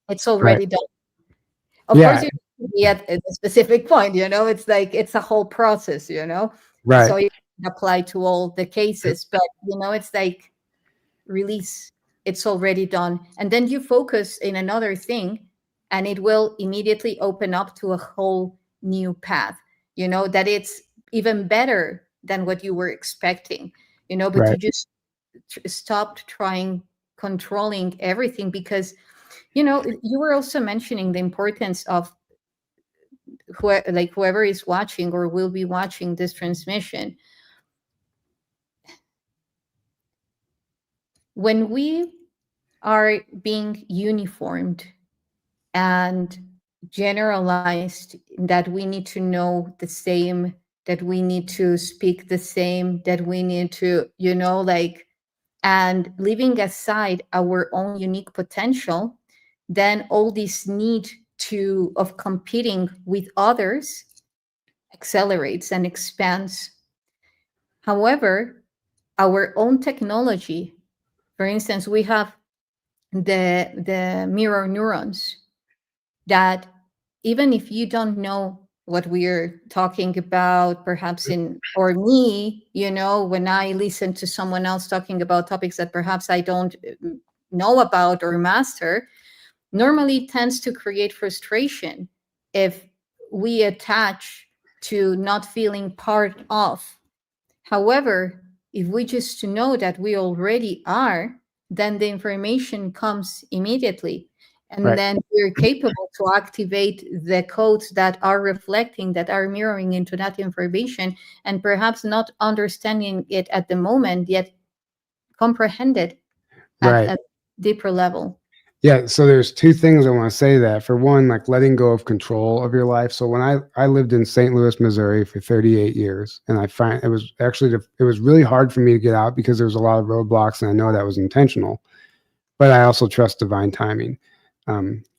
Speaker 1: It's
Speaker 2: Right.
Speaker 1: already done. Of course,
Speaker 2: Yeah.
Speaker 1: you need to be at a specific point. It's like it's a whole process.
Speaker 2: Right.
Speaker 1: So you can apply to all the cases, but it's like release, it's already done, and then you focus in another thing, and it will immediately open up to a whole new path, that it's even better than what you were expecting, but you
Speaker 2: Right.
Speaker 1: just stopped trying controlling everything, because you were also mentioning the importance of whoever is watching or will be watching this transmission. When we are being uniformed and generalized, that we need to know the same, that we need to speak the same, that we need to, and leaving aside our own unique potential, then all this need of competing with others accelerates and expands. However, our own technology, for instance, we have the mirror neurons, that even if you don't know what we're talking about, perhaps or me, when I listen to someone else talking about topics that perhaps I don't know about or master, normally tends to create frustration if we attach to not feeling part of. However, if we just know that we already are, then the information comes immediately. And
Speaker 2: Right.
Speaker 1: then we're capable to activate the codes that are reflecting, that are mirroring into that information, and perhaps not understanding it at the moment, yet comprehend it at
Speaker 2: Right.
Speaker 1: a deeper level.
Speaker 2: Yeah, so there's two things I want to say that. For one, like letting go of control of your life. So when I lived in St. Louis, Missouri for 38 years, and I find it was actually it was really hard for me to get out because there was a lot of roadblocks, and I know that was intentional, but I also trust divine timing.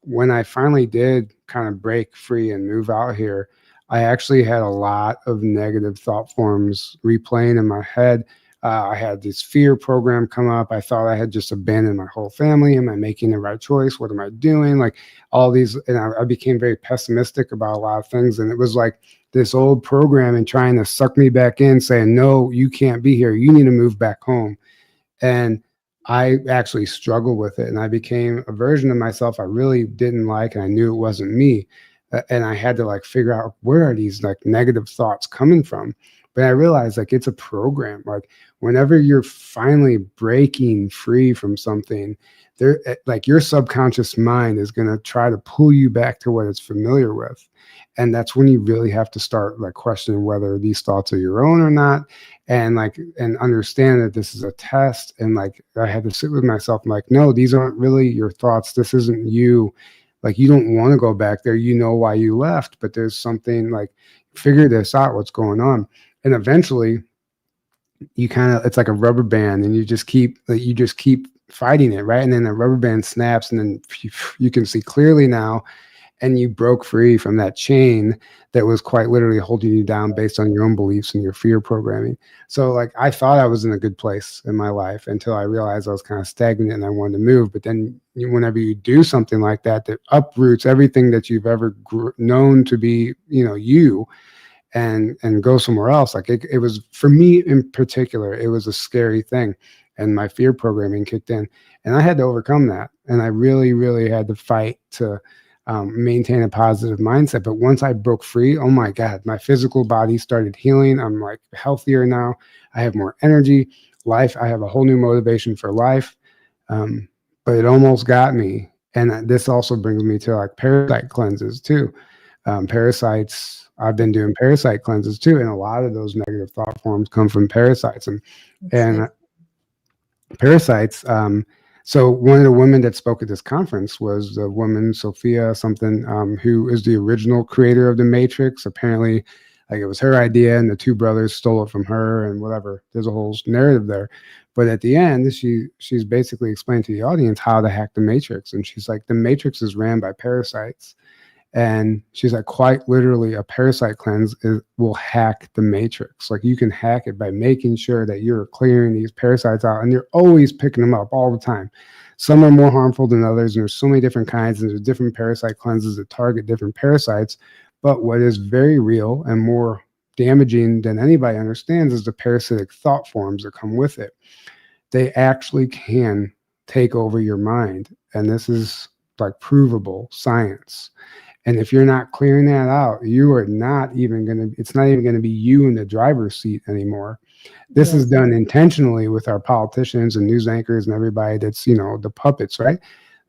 Speaker 2: When I finally did kind of break free and move out here, I actually had a lot of negative thought forms replaying in my head. I had this fear program come up. I thought I had just abandoned my whole family. Am I making the right choice? What am I doing? Like all these, and I became very pessimistic about a lot of things. And it was like this old programming trying to suck me back in, saying, no, you can't be here. You need to move back home. And I actually struggled with it, and I became a version of myself I really didn't like, and I knew it wasn't me. And I had to like figure out, where are these like negative thoughts coming from? But I realized like it's a program. Like whenever you're finally breaking free from something, there, like your subconscious mind is going to try to pull you back to what it's familiar with. And that's when you really have to start like questioning whether these thoughts are your own or not, and like and understand that this is a test. And like I had to sit with myself, I'm like, no, these aren't really your thoughts, this isn't you. Like you don't want to go back there, you know why you left, but there's something, like figure this out, what's going on. And eventually you kind of, it's like a rubber band, and you just keep fighting it, right? And then the rubber band snaps, and then you can see clearly now, and you broke free from that chain that was quite literally holding you down based on your own beliefs and your fear programming. So like I thought I was in a good place in my life until I realized I was kind of stagnant and I wanted to move. But then whenever you do something like that, that uproots everything that you've ever known to be, you, and go somewhere else. Like it was, for me in particular, it was a scary thing. And my fear programming kicked in, and I had to overcome that. And I really, really had to fight to maintain a positive mindset. But once I broke free, oh my God, my physical body started healing. I'm like healthier now. I have more energy. I have a whole new motivation for life. But it almost got me. And this also brings me to like parasite cleanses too. I've been doing parasite cleanses too. And a lot of those negative thought forms come from parasites. And parasites. So one of the women that spoke at this conference was the woman, Sophia something, who is the original creator of the Matrix. Apparently, like it was her idea, and the two brothers stole it from her, and whatever. There's a whole narrative there. But at the end, she's basically explained to the audience how to hack the Matrix, and she's like, the Matrix is ran by parasites. And she's like, quite literally, a parasite cleanse will hack the matrix. Like you can hack it by making sure that you're clearing these parasites out, and you're always picking them up all the time. Some are more harmful than others, and there's so many different kinds, and there's different parasite cleanses that target different parasites. But what is very real and more damaging than anybody understands is the parasitic thought forms that come with it. They actually can take over your mind. And this is like provable science. And if you're not clearing that out, you are not even going to, it's not even going to be you in the driver's seat anymore. This is
Speaker 1: Yes.
Speaker 2: done intentionally with our politicians and news anchors and everybody that's, the puppets, right?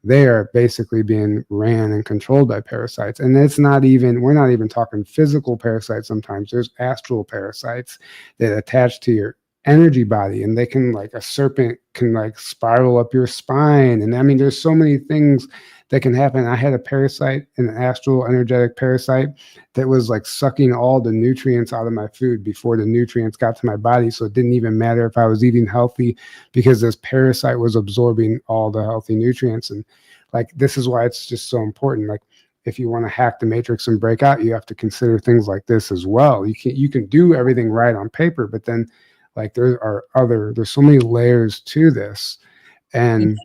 Speaker 2: They are basically being ran and controlled by parasites. And it's not even, we're not even talking physical parasites sometimes. There's astral parasites that attach to your energy body, and they can, like a serpent can like spiral up your spine. And I mean, there's so many things that can happen. I had a parasite, an astral energetic parasite, that was like sucking all the nutrients out of my food before the nutrients got to my body. So it didn't even matter if I was eating healthy, because this parasite was absorbing all the healthy nutrients. And like, this is why it's just so important. Like, if you want to hack the matrix and break out, you have to consider things like this as well. You can do everything right on paper, but then like there's so many layers to this. And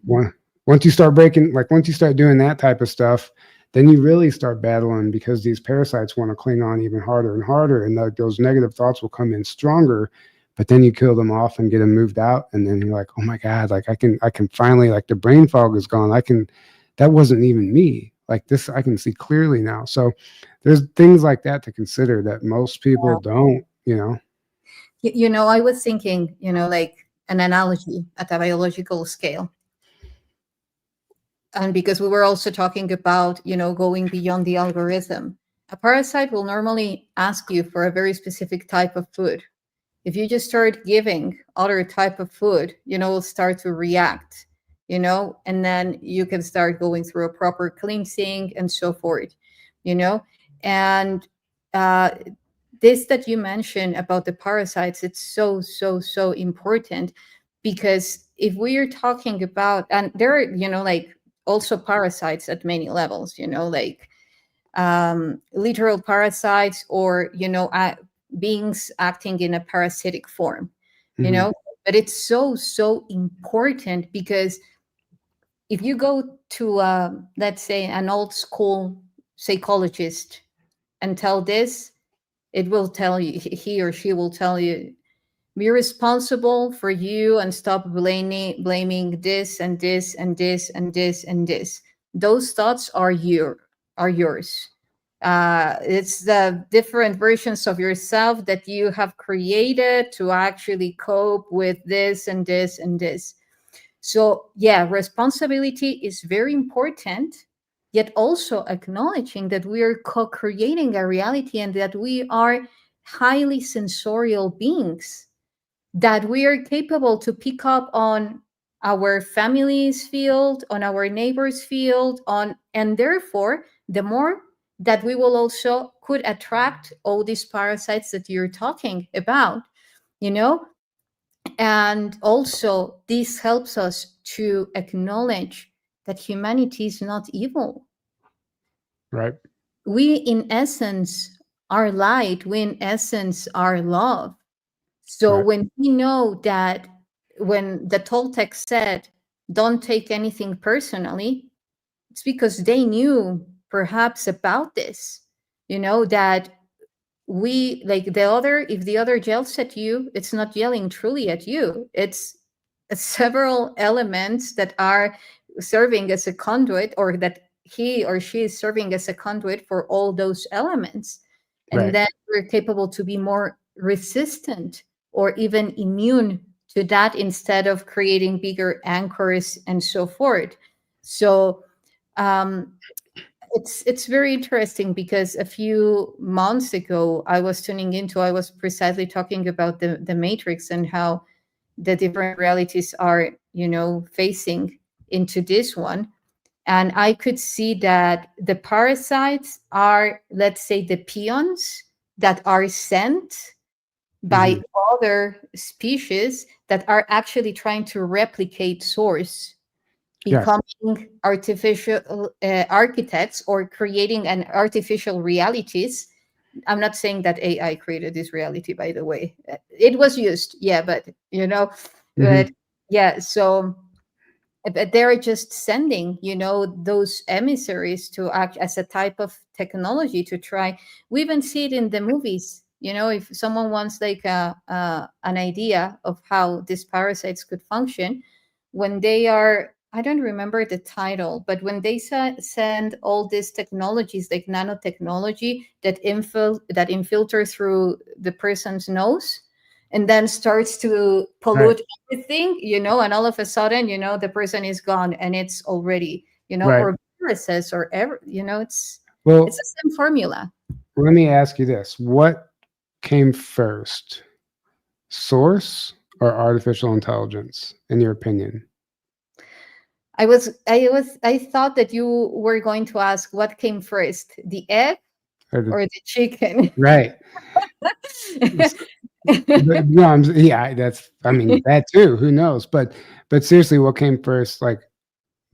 Speaker 2: once you start once you start doing that type of stuff, then you really start battling, because these parasites want to cling on even harder and harder. And those negative thoughts will come in stronger, but then you kill them off and get them moved out. And then you're like, oh my God, like I can finally, like the brain fog is gone. That wasn't even me. Like this, I can see clearly now. So there's things like that to consider that most people don't.
Speaker 1: I was thinking, like an analogy at a biological scale. And because we were also talking about, going beyond the algorithm, a parasite will normally ask you for a very specific type of food. If you just start giving other type of food, will start to react, and then you can start going through a proper cleansing and so forth, and uh, this that you mentioned about the parasites, it's so, so, so important, because if we are talking about, and there are, like also parasites at many levels, like literal parasites, or beings acting in a parasitic form,
Speaker 2: Mhm.
Speaker 1: but it's so, so important, because if you go to let's say an old school psychologist and tell this, it will tell you, he or she will tell you, be responsible for you and stop blaming this and this and this and this and this. Those thoughts are yours. It's the different versions of yourself that you have created to actually cope with this and this and this. So yeah, responsibility is very important, yet also acknowledging that we are co-creating a reality, and that we are highly sensorial beings, that we are capable to pick up on our family's field, on our neighbor's field, and therefore the more that we will also could attract all these parasites that you're talking about, you know and also this helps us to acknowledge that humanity is not evil.
Speaker 2: Right.
Speaker 1: We in essence are light, we in essence are love. So
Speaker 2: Right.
Speaker 1: when we know that, when the Toltec said, don't take anything personally, it's because they knew perhaps about this, that we, like the other, if the other yells at you, it's not yelling truly at you. It's several elements that are serving as a conduit, or that he or she is serving as a conduit for all those elements. And
Speaker 2: Right.
Speaker 1: then we're capable to be more resistant or even immune to that, instead of creating bigger anchors and so forth. So um, it's very interesting, because a few months ago I was precisely talking about the matrix, and how the different realities are, facing into this one. And I could see that the parasites are, let's say, the peons that are sent by
Speaker 2: Mhm.
Speaker 1: other species that are actually trying to replicate source,
Speaker 2: Yes.
Speaker 1: becoming artificial architects, or creating an artificial realities. I'm not saying that AI created this reality, by the way. It was used, yeah, but but
Speaker 2: Mhm.
Speaker 1: yeah. So but they're just sending, those emissaries to act as a type of technology to try. We even see it in the movies. If someone wants like an idea of how these parasites could function, when they are I don't remember the title, but when they send all these technologies like nanotechnology that infiltrates through the person's nose and then starts to
Speaker 2: Right.
Speaker 1: pollute everything, and all of a sudden, the person is gone and it's already,
Speaker 2: Right.
Speaker 1: or viruses or ever, it's
Speaker 2: Well,
Speaker 1: the same formula.
Speaker 2: let me ask you this. What came first, source or artificial intelligence, in your opinion?
Speaker 1: I thought that you were going to ask what came first, the egg
Speaker 2: Or the-
Speaker 1: or the chicken.
Speaker 2: right. No, yeah, I mean, that too. Who knows? But seriously, what came first? Like,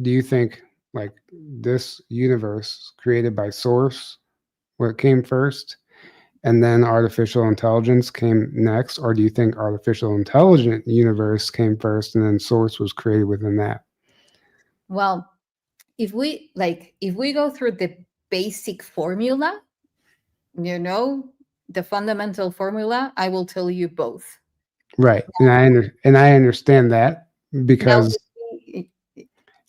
Speaker 2: do you think like this universe created by source, what came first, and then artificial intelligence came next, or do you think artificial intelligent universe came first and then source was created within that?
Speaker 1: Well, if we go through the basic formula, the fundamental formula, I will tell you both.
Speaker 2: Right, and I understand that
Speaker 1: Now,
Speaker 2: because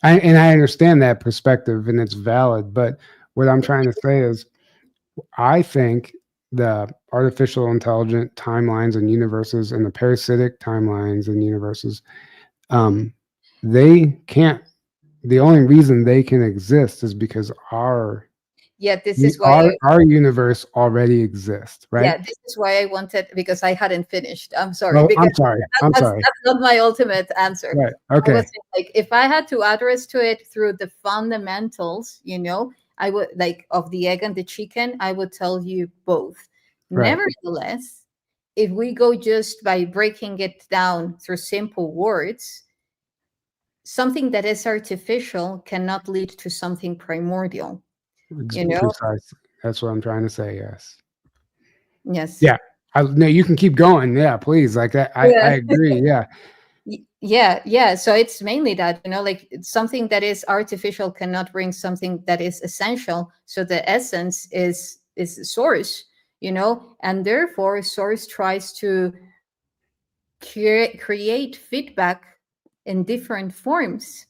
Speaker 2: I understand that perspective and it's valid. But what I'm trying to say is, I think the artificial intelligent timelines and universes and the parasitic timelines and universes, um, they can't. The only reason they can exist is because
Speaker 1: yeah, this is why
Speaker 2: our universe already exists, right?
Speaker 1: yeah, this is why I wanted, because I hadn't finished. I'm sorry,
Speaker 2: Well,
Speaker 1: because
Speaker 2: I'm sorry. I'm
Speaker 1: that's
Speaker 2: sorry.
Speaker 1: not my ultimate answer.
Speaker 2: Right.
Speaker 1: I was
Speaker 2: Okay.
Speaker 1: saying, like, if I had to address to it through the fundamentals, I would, like, of the egg and the chicken, I would tell you both.
Speaker 2: Right.
Speaker 1: Nevertheless, if we go just by breaking it down through simple words, something that is artificial cannot lead to something primordial, you know?
Speaker 2: Precisely. That's what I'm trying to say. Yes.
Speaker 1: Yes.
Speaker 2: Yeah. No, you can keep going. Yeah, please. Like I
Speaker 1: Yeah.
Speaker 2: agree. Yeah.
Speaker 1: Yeah. So it's mainly that, like, it's something that is artificial cannot bring something that is essential. So the essence is source, and therefore source tries to create feedback in different forms.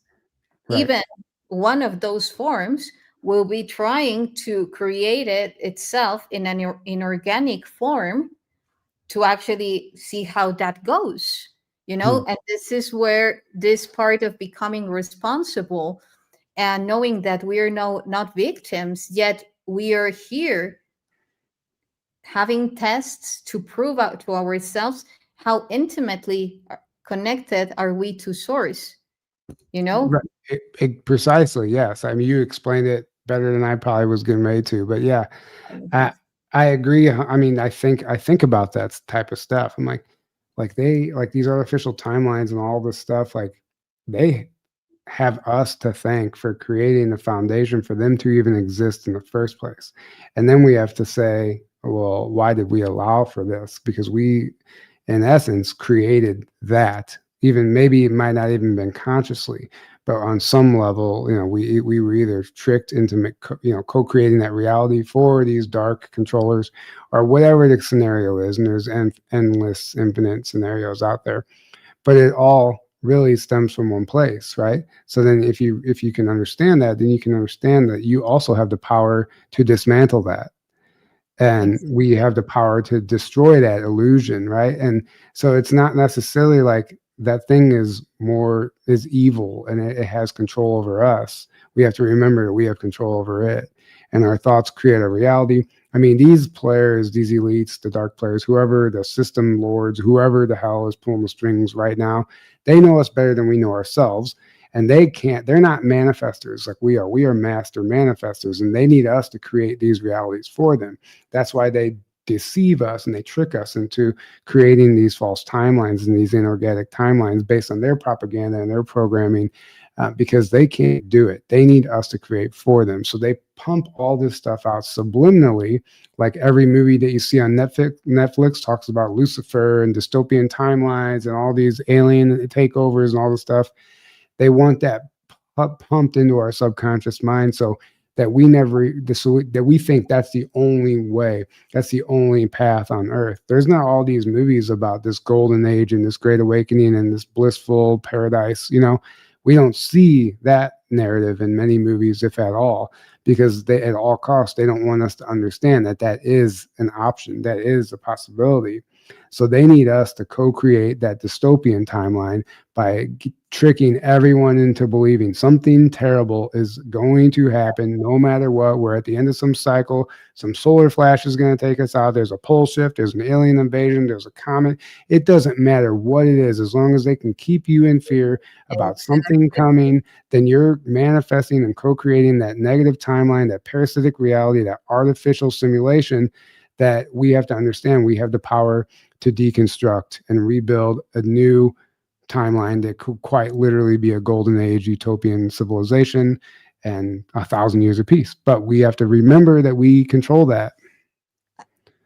Speaker 2: Right.
Speaker 1: Even one of those forms will be trying to create it itself in an inorganic form to actually see how that goes,
Speaker 2: Hmm.
Speaker 1: and this is where this part of becoming responsible and knowing that we are not victims, yet we are here having tests to prove out to ourselves how intimately connected are we to source,
Speaker 2: Right. Precisely. Yes. I mean, you explained it better than I probably was getting ready to. But yeah, I I agree. I mean, I think about that type of stuff. I'm like they like these artificial timelines and all this stuff. Like they have us to thank for creating the foundation for them to even exist in the first place. And then we have to say, well, why did we allow for this? Because we, in essence, created that. Even maybe it might not even been consciously, but on some level, we were either tricked into co-creating that reality for these dark controllers, or whatever the scenario is. And there's endless, infinite scenarios out there, but it all really stems from one place, right? So then if you can understand that, then you can understand that you also have the power to dismantle that, and we have the power to destroy that illusion, right? And so it's not necessarily like that thing is evil and it has control over us. We have to remember that we have control over it, and our thoughts create a reality. I mean, these players, these elites, the dark players, whoever, the system lords, whoever the hell is pulling the strings right now, they know us better than we know ourselves. And they're not manifestors like we are. We are master manifestors, and they need us to create these realities for them. That's why they deceive us and they trick us into creating these false timelines and these inorganic timelines based on their propaganda and their programming, because they can't do it. They need us to create for them. So they pump all this stuff out subliminally, like every movie that you see on Netflix talks about Lucifer and dystopian timelines and all these alien takeovers and all this stuff. They want that pumped into our subconscious mind, so that that we think that's the only way, that's the only path on earth. There's not all these movies about this golden age and this great awakening and this blissful paradise. We don't see that narrative in many movies, if at all, because they, at all costs, they don't want us to understand that that is an option, that is a possibility. So they need us to co-create that dystopian timeline by tricking everyone into believing something terrible is going to happen no matter what. We're at the end of some cycle. Some solar flash is going to take us out. There's a pole shift. There's an alien invasion. There's a comet. It doesn't matter what it is, as long as they can keep you in fear about something coming, then you're manifesting and co-creating that negative timeline, that parasitic reality, that artificial simulation that we have to understand. We have the power to deconstruct and rebuild a new timeline that could quite literally be a golden age utopian civilization and 1,000 years of peace. But we have to remember that we control that.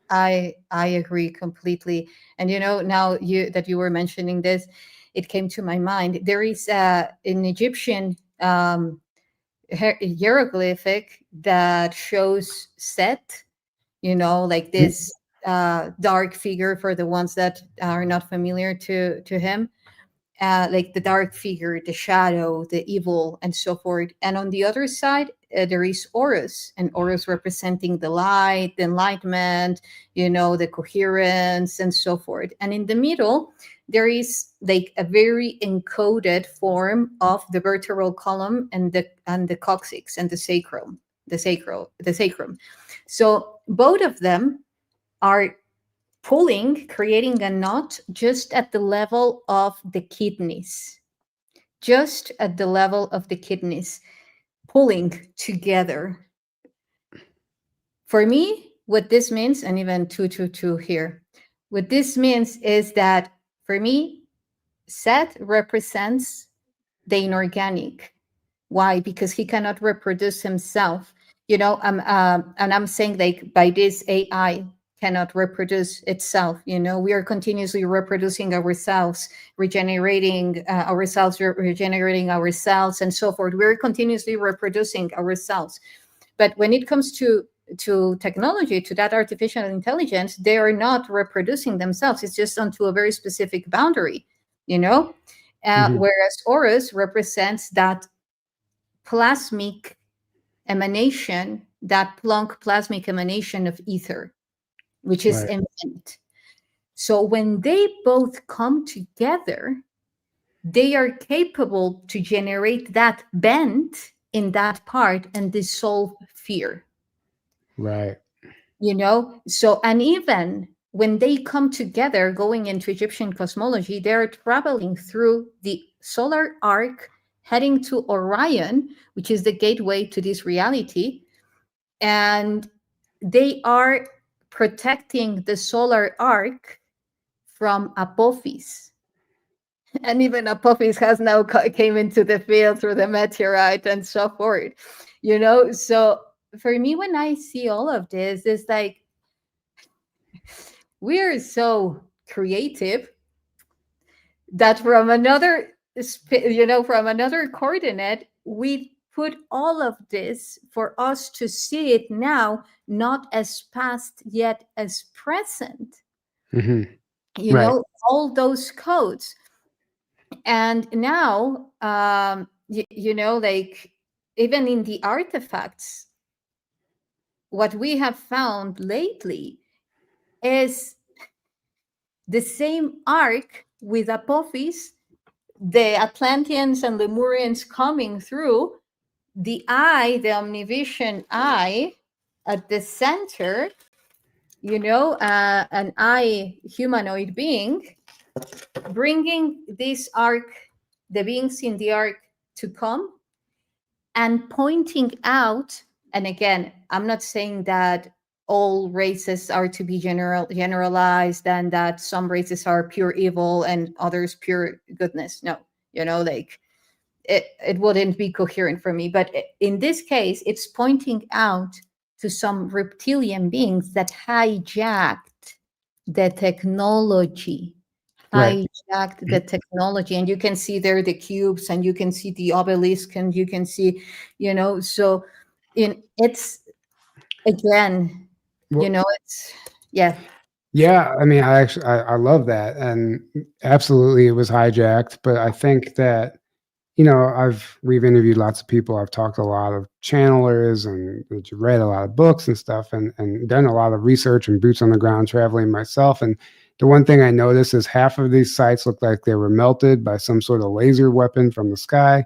Speaker 1: I agree completely. And now you were mentioning this, it came to my mind. There is an Egyptian hieroglyphic that shows Set, like this dark figure, for the ones that are not familiar to him, like the dark figure, the shadow, the evil, and so forth. And on the other side, there is Horus, and Horus representing the light, the enlightenment, the coherence, and so forth. And in the middle, there is like a very encoded form of the vertebral column and the coccyx and the sacrum. So both of them are pulling, creating a knot just at the level of the kidneys, pulling together. For me, what this means, and even 222 here, what this means is that for me, Seth represents the inorganic. Why? Because he cannot reproduce himself. And I'm saying, like, by this AI cannot reproduce itself. We are continuously reproducing ourselves, regenerating ourselves, and so forth. We're continuously reproducing ourselves. But when it comes to technology, to that artificial intelligence, they are not reproducing themselves. It's just onto a very specific boundary, whereas Horus represents that plasmic emanation, that plunk plasmic emanation of ether, which is infinite. So when they both come together, they are capable to generate that bend in that part and dissolve fear.
Speaker 2: Right.
Speaker 1: So, and even when they come together, going into Egyptian cosmology, they're traveling through the solar arc, heading to Orion, which is the gateway to this reality. And they are protecting the solar arc from Apophis. And even Apophis has now came into the field through the meteorite and so forth. So for me, when I see all of this, it's like, we're so creative that from another coordinate, we put all of this for us to see it now, not as past, yet as present. All those codes. And now, like, even in the artifacts, what we have found lately is the same arc with Apophis, the Atlanteans and Lemurians coming through, the eye, the omnivision eye at the center, an eye humanoid being, bringing this arc, the beings in the arc, to come and pointing out. And again, I'm not saying that all races are to be generalized and that some races are pure evil and others pure goodness. No, like, it wouldn't be coherent for me. But in this case, it's pointing out to some reptilian beings that hijacked the technology. And you can see there the cubes, and you can see the obelisk, and you can see, so it's, again, it's, yeah.
Speaker 2: I mean, I love that, and absolutely it was hijacked. But I think that we've interviewed lots of people. I've talked to a lot of channelers and read a lot of books and stuff, and done a lot of research and boots on the ground traveling myself. And the one thing I noticed is half of these sites look like they were melted by some sort of laser weapon from the sky.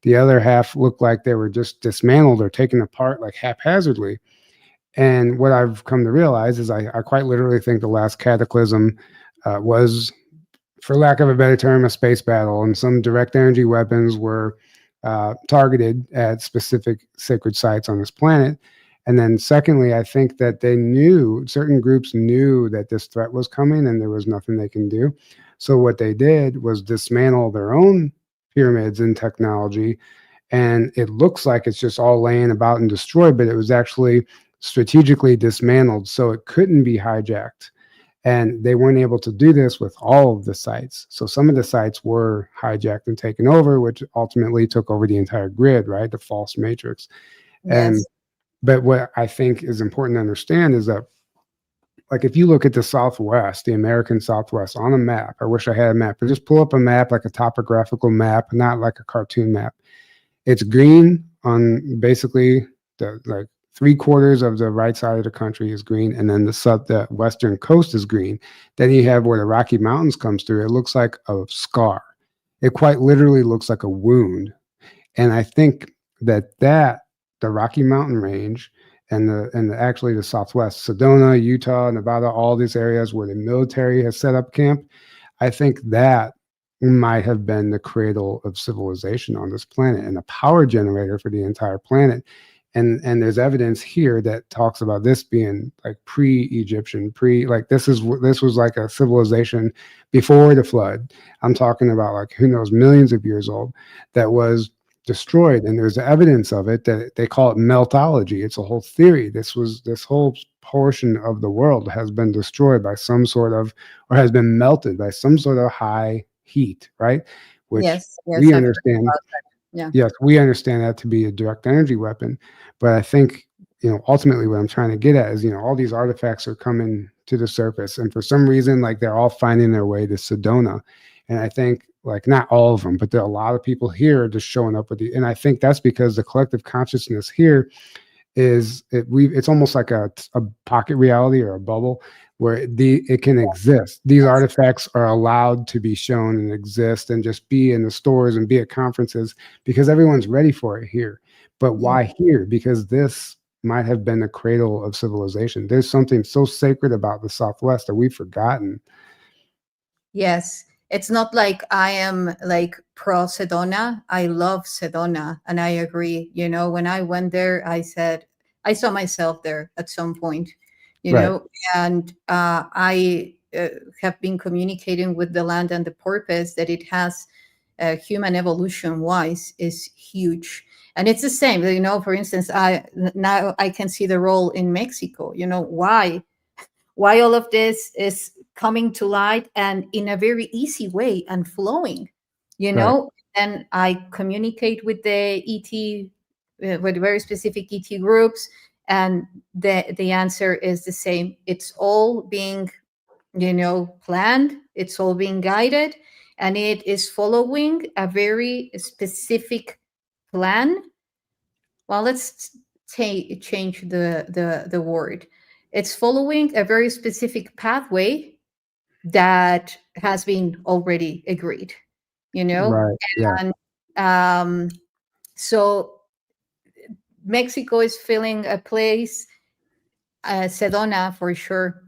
Speaker 2: The other half looked like they were just dismantled or taken apart like haphazardly. And what I've come to realize is I quite literally think the last cataclysm was, for lack of a better term, a space battle, and some direct energy weapons were targeted at specific sacred sites on this planet. And then, secondly, I think that certain groups knew that this threat was coming and there was nothing they can do. So, what they did was dismantle their own pyramids and technology. And it looks like it's just all laying about and destroyed, but it was actually strategically dismantled so it couldn't be hijacked. And they weren't able to do this with all of the sites. So some of the sites were hijacked and taken over, which ultimately took over the entire grid, right? The false matrix. And
Speaker 1: Yes.
Speaker 2: but what I think is important to understand is that, like, if you look at the Southwest, the American Southwest on a map, I wish I had a map, but just pull up a map, like a topographical map, not like a cartoon map. It's green on basically the like 3/4 of the right side of the country is green, and then the western coast is green. Then you have where the Rocky Mountains comes through. It looks like a scar. It quite literally looks like a wound. And I think that the Rocky Mountain range actually the Southwest, Sedona, Utah, Nevada, all these areas where the military has set up camp, I think that might have been the cradle of civilization on this planet and a power generator for the entire planet. And there's evidence here that talks about this being like pre-Egyptian, like this was like a civilization before the flood. I'm talking about, like, who knows, millions of years old, that was destroyed. And there's evidence of it that they call it meltology. It's a whole theory. This whole portion of the world has been destroyed by some sort of, or has been melted by some sort of high heat, right? Which
Speaker 1: Yes. Yes.
Speaker 2: we
Speaker 1: I've heard
Speaker 2: understand.
Speaker 1: about that. Yeah.
Speaker 2: Yes, we understand that to be a direct energy weapon. But I think, ultimately what I'm trying to get at is, all these artifacts are coming to the surface. And for some reason, like, they're all finding their way to Sedona. And I think, like, not all of them, but there are a lot of people here just showing up with and I think that's because the collective consciousness here it's almost like a pocket reality or a bubble where it can exist. These
Speaker 1: Yes.
Speaker 2: artifacts are allowed to be shown and exist and just be in the stores and be at conferences because everyone's ready for it here. But
Speaker 1: Yeah.
Speaker 2: why here? Because this might have been the cradle of civilization. There's something so sacred about the Southwest that we've forgotten.
Speaker 1: Yes. It's not like I am like pro Sedona. I love Sedona and I agree. When I went there, I said, I saw myself there at some point,
Speaker 2: Right.
Speaker 1: and I have been communicating with the land, and the purpose that it has, human evolution wise, is huge. And it's the same, for instance, now I can see the role in Mexico. Why all of this is coming to light and in a very easy way and flowing,
Speaker 2: Right.
Speaker 1: and I communicate with the with very specific ET groups, and the answer is the same. It's all being, planned, it's all being guided, and it is following a very specific plan. Well, let's change the word. It's following a very specific pathway that has been already agreed, you know
Speaker 2: Right. Yeah.
Speaker 1: and so Mexico is filling a place, Sedona for sure.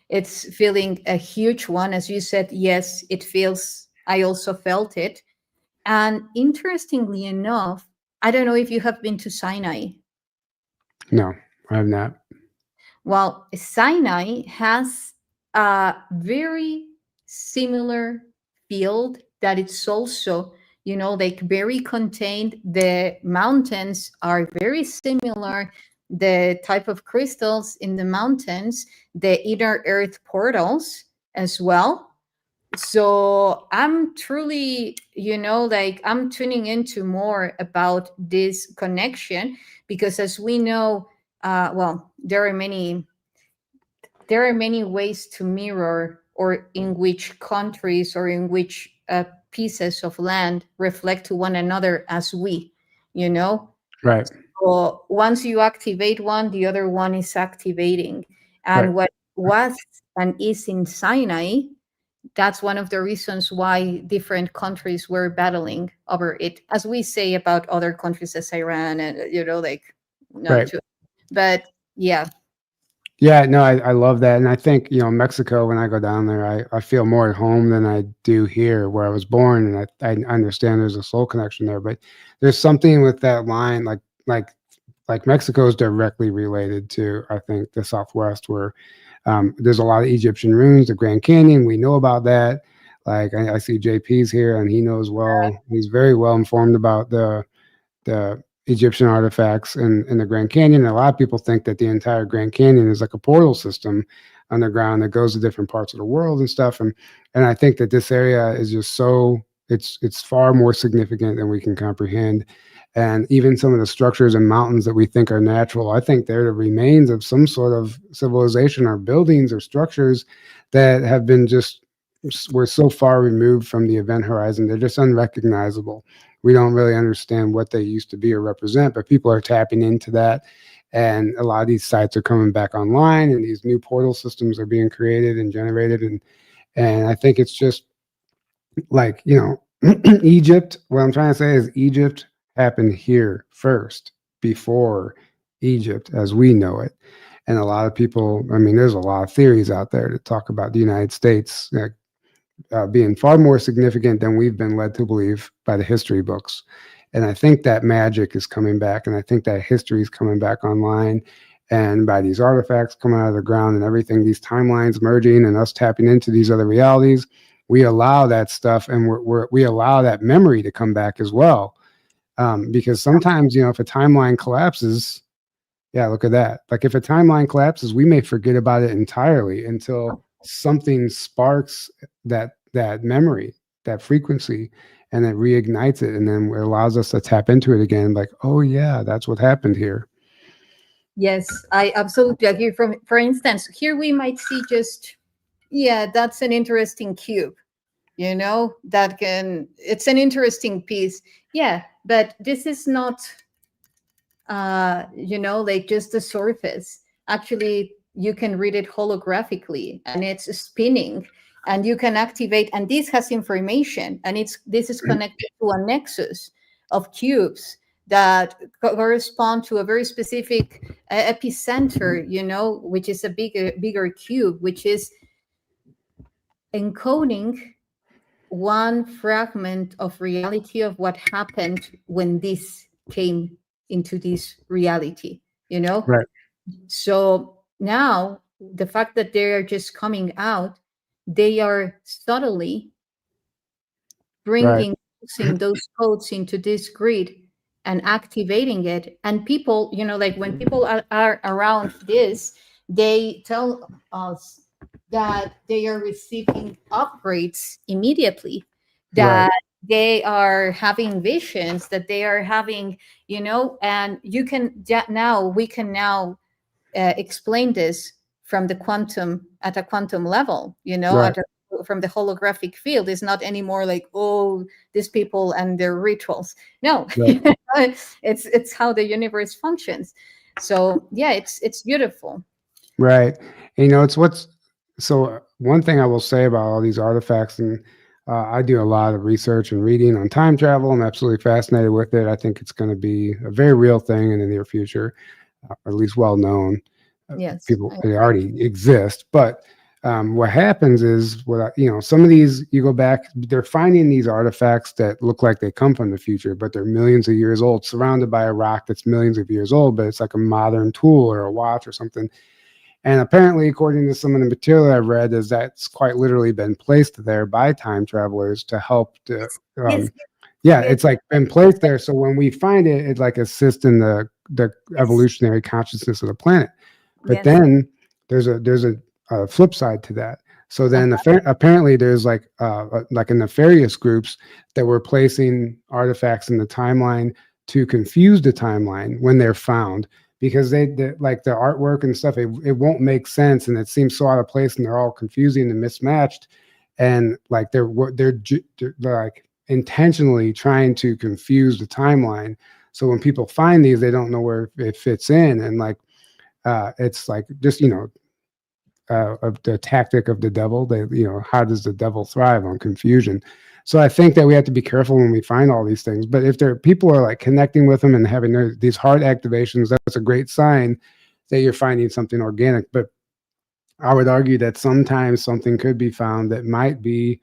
Speaker 1: It's feeling a huge one, as you said. Yes, it feels, I also felt it. And interestingly enough, I don't know if you have been to Sinai.
Speaker 2: No, I have not.
Speaker 1: Well, Sinai has a very similar field that it's also, like very contained. The mountains are very similar. The type of crystals in the mountains, the inner earth portals as well. So I'm truly, like I'm tuning into more about this connection because, as we know, well, there are many ways to mirror, or in which countries, or in which pieces of land reflect to one another as we, you know.
Speaker 2: Right.
Speaker 1: So once you activate one, the other one is activating.
Speaker 2: Right.
Speaker 1: And what was and is in Sinai, that's one of the reasons why different countries were battling over it, as we say about other countries as Iran and, like, not
Speaker 2: Right.
Speaker 1: to, but yeah.
Speaker 2: Yeah, no, I love that. And I think, Mexico, when I go down there, I feel more at home than I do here where I was born. And I understand there's a soul connection there, but there's something with that line, like Mexico is directly related to, I think, the Southwest, where there's a lot of Egyptian ruins, the Grand Canyon. We know about that. Like I see JP's here, and he knows well. He's very well informed about the Egyptian artifacts in the Grand Canyon. And a lot of people think that the entire Grand Canyon is like a portal system underground that goes to different parts of the world and stuff. And I think that this area is just it's far more significant than we can comprehend. And even some of the structures and mountains that we think are natural, I think they're the remains of some sort of civilization or buildings or structures that have been we're so far removed from the event horizon. They're just unrecognizable. We don't really understand what they used to be or represent, but people are tapping into that. And a lot of these sites are coming back online, and these new portal systems are being created and generated. And I think it's just like, Egypt. What I'm trying to say is Egypt happened here first before Egypt as we know it. And a lot of people, I mean, there's a lot of theories out there that talk about the United States being far more significant than we've been led to believe by the history books. And I think that magic is coming back, and I think that history is coming back online. And by these artifacts coming out of the ground and everything, these timelines merging and us tapping into these other realities, we allow that stuff, and we allow that memory to come back as well. Because sometimes, if a timeline collapses, yeah, look at that. Like if a timeline collapses, we may forget about it entirely until something sparks that memory, that frequency, and it reignites it, and then it allows us to tap into it again. Like, oh yeah, that's what happened here.
Speaker 1: Yes, I absolutely agree. For instance, here we might see that's an interesting cube, it's an interesting piece. Yeah, but this is not, like just the surface. Actually, you can read it holographically, and it's spinning, and you can activate, and this has information, and this is connected to a nexus of cubes that correspond to a very specific epicenter, which is a bigger cube, which is encoding one fragment of reality of what happened when this came into this reality,
Speaker 2: Right.
Speaker 1: So now the fact that they are just coming out, they are subtly bringing those codes into this grid and activating it. And people, like when people are around this, they tell us that they are receiving upgrades immediately, that they are having visions, that they are having, and we can now explain this from at a quantum level, from the holographic field. Is not anymore like, oh, these people and their rituals. No, it's how the universe functions. So yeah, it's beautiful.
Speaker 2: Right. And, so one thing I will say about all these artifacts, and I do a lot of research and reading on time travel. I'm absolutely fascinated with it. I think it's going to be a very real thing in the near future, at least well known.
Speaker 1: Yes,
Speaker 2: they already exist. But what happens is, some of these, you go back, they're finding these artifacts that look like they come from the future, but they're millions of years old, surrounded by a rock that's millions of years old, but it's like a modern tool or a watch or something. And apparently, according to some of the material I've read, is that's quite literally been placed there by time travelers to help to, it's like been placed there. So when we find it, it like assists in the evolutionary consciousness of the planet. But then there's a flip side to that. So then apparently there's like a nefarious groups that were placing artifacts in the timeline to confuse the timeline when they're found, because they like the artwork and stuff, it won't make sense, and it seems so out of place, and they're all confusing and mismatched. and like they're like intentionally trying to confuse the timeline. So when people find these, they don't know where it fits in, and like it's like just of the tactic of the devil. They, how does the devil thrive on confusion? So I think that we have to be careful when we find all these things. But if people are like connecting with them and having these hard activations, that's a great sign that you're finding something organic. But I would argue that sometimes something could be found that might be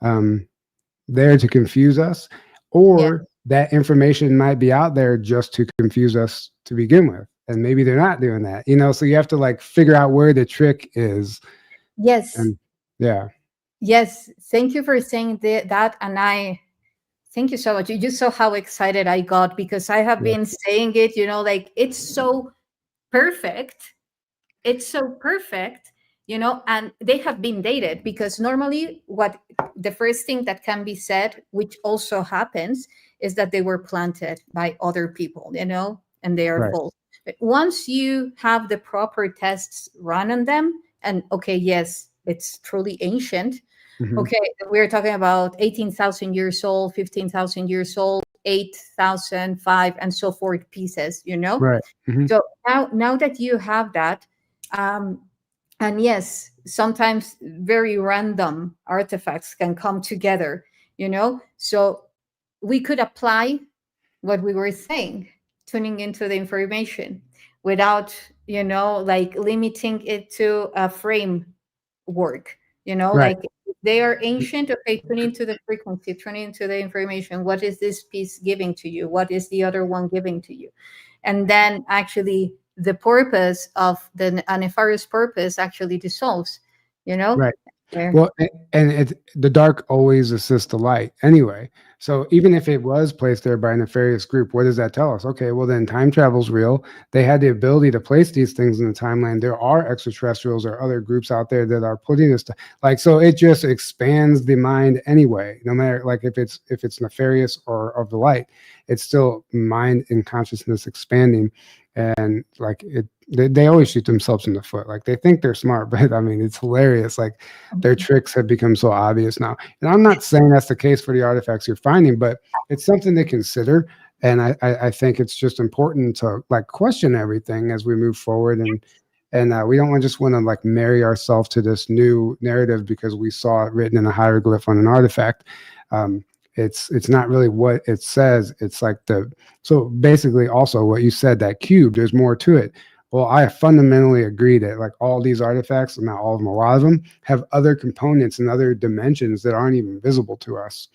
Speaker 2: there to confuse us,
Speaker 1: Yeah.
Speaker 2: or that information might be out there just to confuse us to begin with. And maybe they're not doing that, so you have to like figure out where the trick is.
Speaker 1: Yes.
Speaker 2: And yeah.
Speaker 1: Yes. Thank you for saying that. And I thank you so much. You saw how excited I got because I have
Speaker 2: Yeah.
Speaker 1: been saying it, like it's so perfect. It's so perfect, and they have been dated because normally what the first thing that can be said, which also happens, is that they were planted by other people, and they are
Speaker 2: Right.
Speaker 1: false. But once you have the proper tests run on them, and okay, yes, it's truly ancient.
Speaker 2: Mhm.
Speaker 1: Okay, we're talking about 18,000 years old, 15,000 years old, 8,005, and so forth pieces,
Speaker 2: Right. Mhm.
Speaker 1: So now that you have that, um, and yes, sometimes very random artifacts can come together, So we could apply what we were saying, tuning into the information without, like limiting it to a framework,
Speaker 2: Right.
Speaker 1: like if they are ancient, okay, tune into the frequency, tune into the information. What is this piece giving to you? What is the other one giving to you? And then actually the purpose of the nefarious purpose actually dissolves,
Speaker 2: Right.
Speaker 1: There.
Speaker 2: Well, and the dark always assists the light anyway. So even if it was placed there by a nefarious group, what does that tell us? Okay, well then time travel's real. They had the ability to place these things in the timeline. There are extraterrestrials or other groups out there that are putting this so it just expands the mind anyway. No matter like if it's nefarious or of the light, it's still mind and consciousness expanding. And like they always shoot themselves in the foot. Like they think they're smart, but I mean it's hilarious. Like their tricks have become so obvious now. And I'm not saying that's the case for the artifacts you're finding, but it's something to consider. And I think it's just important to like question everything as we move forward. And we don't just want to like marry ourselves to this new narrative because we saw it written in a hieroglyph on an artifact. It's not really what it says. It's like so basically also what you said, that cube, there's more to it. Well, I fundamentally agree that like all these artifacts, not all of them, a lot of them have other components and other dimensions that aren't even visible to us,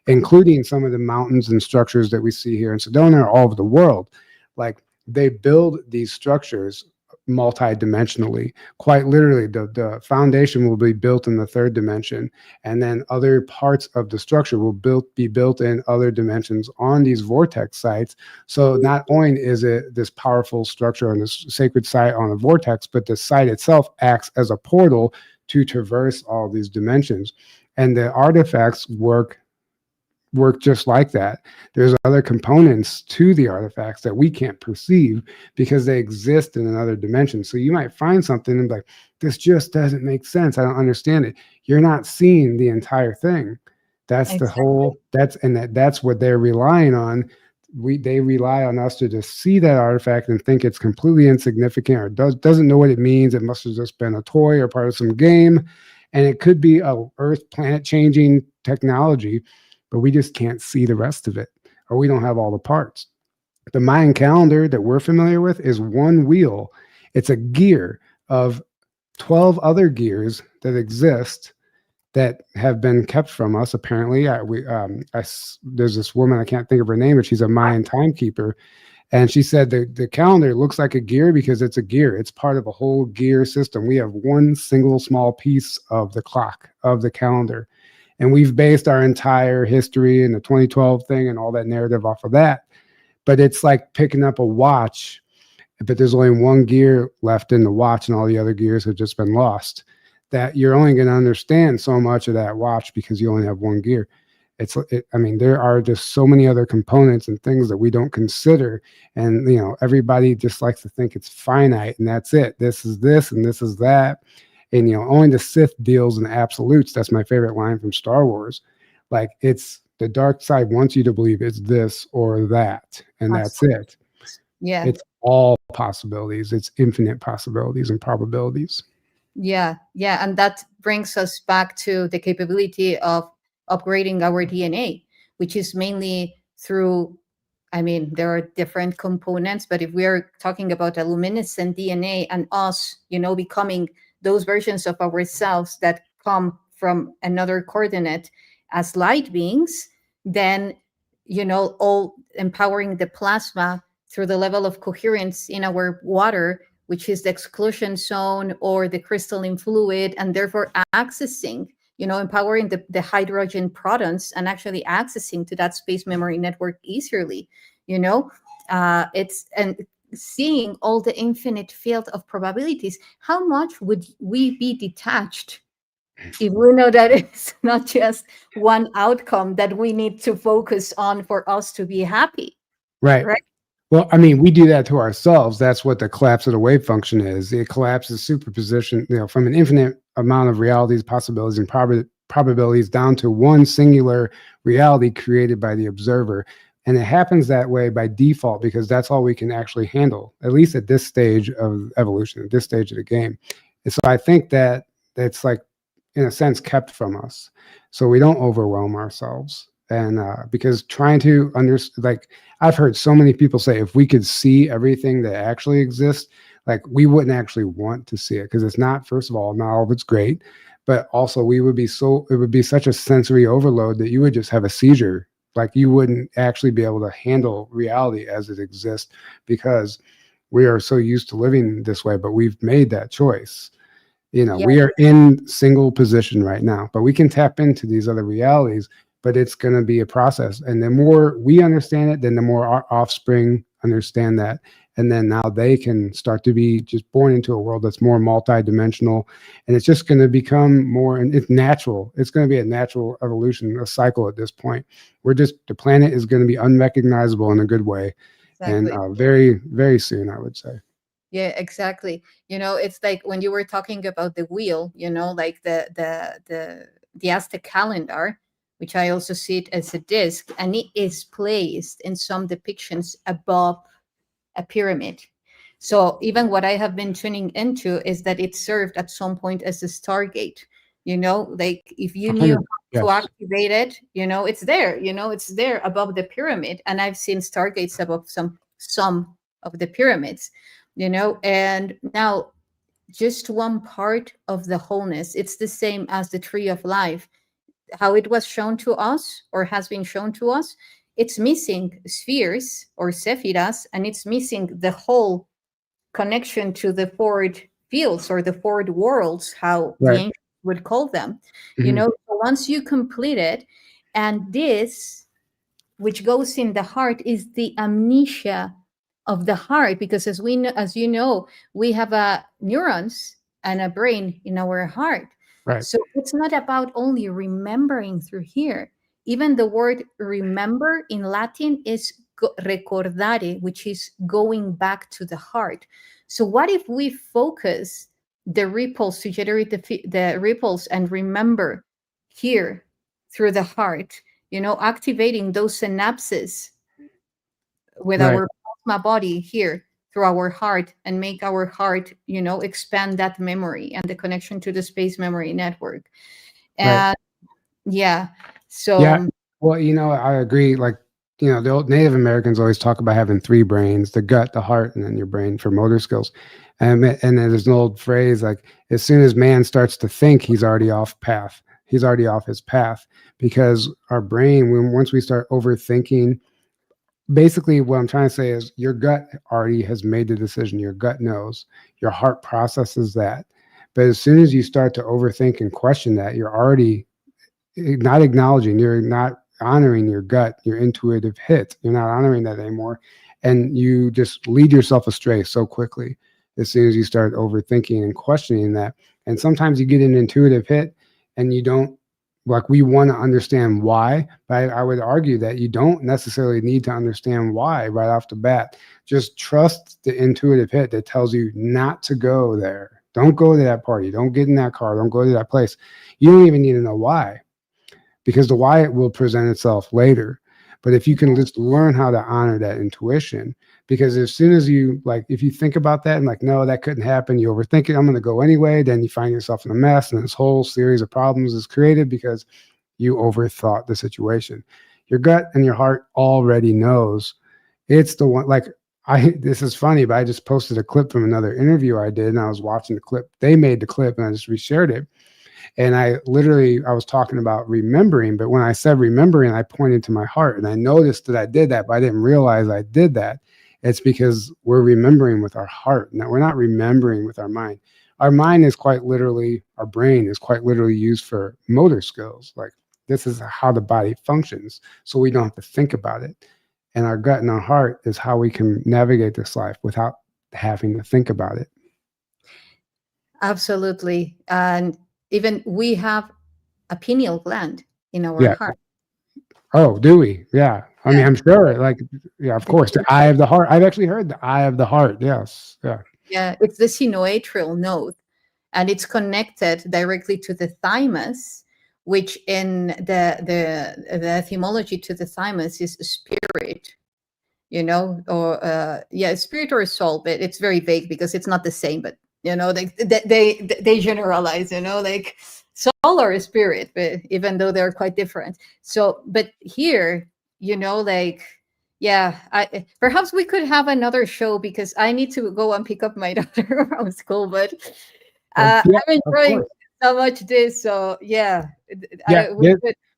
Speaker 2: including some of the mountains and structures that we see here in Sedona all over the world. Like they build these structures multi-dimensionally. Quite literally, the foundation will be built in the third dimension, and then other parts of the structure will be built in other dimensions on these vortex sites. So not only is it this powerful structure on this sacred site on a vortex, but the site itself acts as a portal to traverse all these dimensions. And the artifacts work just like that. There's other components to the artifacts that we can't perceive because they exist in another dimension. So you might find something and be like, this just doesn't make sense. I don't understand it. You're not seeing the entire thing. That's the
Speaker 1: Exactly.
Speaker 2: whole, that's what they're relying on. They rely on us to just see that artifact and think it's completely insignificant or doesn't know what it means. It must have just been a toy or part of some game. And it could be a Earth planet changing technology, but we just can't see the rest of it, or we don't have all the parts. The Mayan calendar that we're familiar with is one wheel. It's a gear of 12 other gears that exist that have been kept from us. Apparently, there's this woman, I can't think of her name, but she's a Mayan timekeeper. And she said the calendar looks like a gear because it's a gear. It's part of a whole gear system. We have one single small piece of the clock of the calendar. And we've based our entire history and the 2012 thing and all that narrative off of that. But it's like picking up a watch, but there's only one gear left in the watch and all the other gears have just been lost. That you're only going to understand so much of that watch because you only have one gear. I mean, there are just so many other components and things that we don't consider. And, everybody just likes to think it's finite and that's it. This is this and this is that. And only the Sith deals in absolutes. That's my favorite line from Star Wars. Like, it's the dark side wants you to believe it's this or that, and that's
Speaker 1: Absolutely.
Speaker 2: it.
Speaker 1: Yeah.
Speaker 2: It's all possibilities. It's infinite possibilities and probabilities.
Speaker 1: Yeah, yeah, and that brings us back to the capability of upgrading our DNA, which is mainly through, I mean, there are different components, but if we are talking about a luminescent DNA and us, becoming those versions of ourselves that come from another coordinate as light beings, then, all empowering the plasma through the level of coherence in our water, which is the exclusion zone or the crystalline fluid, and therefore accessing, empowering the hydrogen protons and actually accessing to that space memory network easily, it's and seeing all the infinite field of probabilities. How much would we be detached if we know that it's not just one outcome that we need to focus on for us to be happy,
Speaker 2: Right.
Speaker 1: right?
Speaker 2: Well, I mean, we do that to ourselves. That's what the collapse of the wave function is. It collapses superposition, from an infinite amount of realities, possibilities, and probabilities down to one singular reality created by the observer. And it happens that way by default because that's all we can actually handle, at least at this stage of evolution, at this stage of the game. And so I think that it's like, in a sense, kept from us, so we don't overwhelm ourselves. And because trying to understand, like, I've heard so many people say, if we could see everything that actually exists, like, we wouldn't actually want to see it because it's not, first of all, not all of it's great, but also it would be such a sensory overload that you would just have a seizure. Like, you wouldn't actually be able to handle reality as it exists because we are so used to living this way, but we've made that choice.
Speaker 1: Yeah,
Speaker 2: We are in single position right now, but we can tap into these other realities, but it's going to be a process. And the more we understand it, then the more our offspring understand that. And then now they can start to be just born into a world that's more multidimensional. And it's just going to become more, and it's natural. It's going to be a natural evolution, a cycle at this point. The planet is going to be unrecognizable in a good way.
Speaker 1: exactly.
Speaker 2: And very, very soon, I would say.
Speaker 1: Yeah, exactly. It's like when you were talking about the wheel, like the Aztec calendar, which I also see it as a disc, and it is placed in some depictions above a pyramid. So even what I have been tuning into is that it served at some point as a Stargate. Like if you knew
Speaker 2: 100,
Speaker 1: how to
Speaker 2: yes.
Speaker 1: activate it, it's there. It's there above the pyramid, and I've seen Stargates above some of the pyramids. And now just one part of the wholeness. It's the same as the tree of life, how it was shown to us or has been shown to us. It's missing spheres or sephiras, and it's missing the whole connection to the forward fields or the forward worlds, how the
Speaker 2: Right.
Speaker 1: ancients would call them.
Speaker 2: Mhm.
Speaker 1: So once you complete it, and this, which goes in the heart, is the amnesia of the heart, because as we know, as you know, we have a neurons and a brain in our heart.
Speaker 2: Right.
Speaker 1: So it's not about only remembering through here. Even the word remember in Latin is recordare, which is going back to the heart. So what if we focus the ripples to generate the ripples and remember here through the heart, activating those synapses with
Speaker 2: Right.
Speaker 1: our plasma body here through our heart, and make our heart, expand that memory and the connection to the space memory network.
Speaker 2: Right.
Speaker 1: And yeah,
Speaker 2: Yeah.
Speaker 1: so
Speaker 2: Well, I agree. Like, the old Native Americans always talk about having three brains: the gut, the heart, and then your brain for motor skills. And then there's an old phrase like, as soon as man starts to think, he's already off path. He's already off his path because our brain, once we start overthinking, basically what I'm trying to say is your gut already has made the decision. Your gut knows. Your heart processes that. But as soon as you start to overthink and question that, you're already not acknowledging, you're not honoring your gut, your intuitive hit. You're not honoring that anymore. And you just lead yourself astray so quickly as soon as you start overthinking and questioning that. And sometimes you get an intuitive hit and you don't, like, we want to understand why, but I would argue that you don't necessarily need to understand why right off the bat. Just trust the intuitive hit that tells you not to go there. Don't go to that party. Don't get in that car. Don't go to that place. You don't even need to know why, because the why will present itself later. But if you can just learn how to honor that intuition, because as soon as you, like, if you think about that and like, no, that couldn't happen, you overthink it, I'm going to go anyway, then you find yourself in a mess, and this whole series of problems is created because you overthought the situation. Your gut and your heart already knows. It's the one, like, this is funny, but I just posted a clip from another interview I did, and I was watching the clip. They made the clip, and I just reshared it. And I was talking about remembering, but when I said remembering, I pointed to my heart, and I noticed that I did that, but I didn't realize I did that. It's because we're remembering with our heart. Now, we're not remembering with our mind. Our mind is quite literally, our brain is quite literally used for motor skills. Like, this is how the body functions, so we don't have to think about it. And our gut and our heart is how we can navigate this life without having to think about it.
Speaker 1: Absolutely. And even we have a pineal gland in our
Speaker 2: Yeah.
Speaker 1: heart.
Speaker 2: Oh, do we? Yeah. I mean, I'm sure. Like, yeah, of course. The eye of the heart. I've actually heard the eye of the heart. Yes. Yeah.
Speaker 1: Yeah, it's the sinoatrial node, and it's connected directly to the thymus, which in the etymology to the thymus is spirit, or spirit or soul, but it's very vague because it's not the same. But they generalize, like soul or spirit, but even though they're quite different. So, but here, perhaps we could have another show, because I need to go and pick up my daughter from school. But
Speaker 2: Yeah,
Speaker 1: I'm enjoying so much this. So yeah,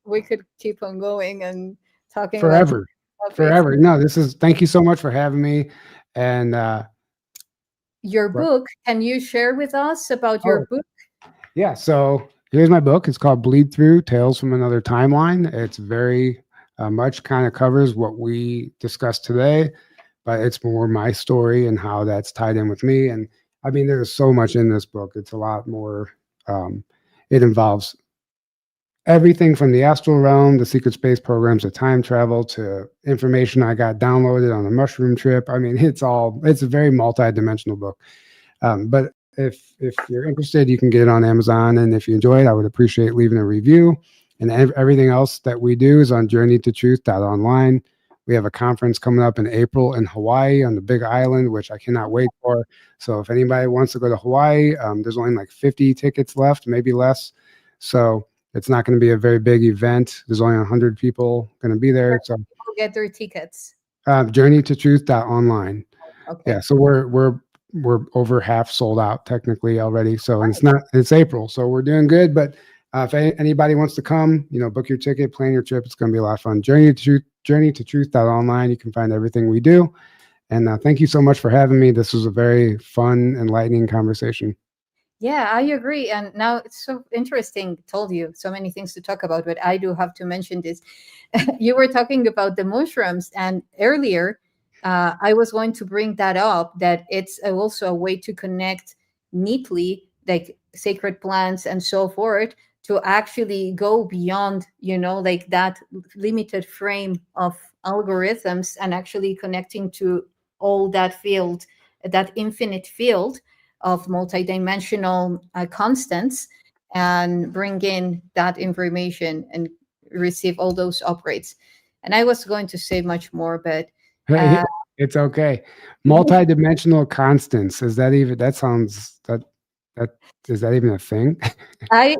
Speaker 1: we could keep on going and talking
Speaker 2: forever. Forever. No, thank you so much for having me. And
Speaker 1: your book, can you share with us about your book?
Speaker 2: Yeah, so here's my book. It's called Bleed Through: Tales from Another Timeline. It's very much kind of covers what we discussed today, but it's more my story and how that's tied in with me. And I mean, there's so much in this book. It's a lot more. It involves everything from the astral realm, the secret space programs, to time travel, to information I got downloaded on a mushroom trip. I mean, it's a very multi-dimensional book. But if you're interested, you can get it on Amazon. And if you enjoy it, I would appreciate leaving a review. And everything else that we do is on journeytotruth.online. We have a conference coming up in April in Hawaii on the Big Island, which I cannot wait for. So if anybody wants to go to Hawaii, there's only like 50 tickets left, maybe less. So it's not going to be a very big event. There's only 100 people going to be there. So
Speaker 1: people get their tickets.
Speaker 2: Journeytotruth.online.
Speaker 1: Okay.
Speaker 2: Yeah. So we're over half sold out technically already. So it's April. So we're doing good. But if anybody wants to come, book your ticket, plan your trip. It's going to be a lot of fun. Journeytotruth.online. You can find everything we do. And thank you so much for having me. This was a very fun, enlightening conversation.
Speaker 1: Yeah, I agree. And now it's so interesting. Told you so many things to talk about, but I do have to mention this. You were talking about the mushrooms, and earlier I was going to bring that up, that it's also a way to connect neatly, like sacred plants and so forth, to actually go beyond, like that limited frame of algorithms, and actually connecting to all that field, that infinite field of multidimensional constants, and bring in that information and receive all those upgrades. And I was going to say much more, but
Speaker 2: it's okay. Multidimensional constants. Is that even a thing?
Speaker 1: I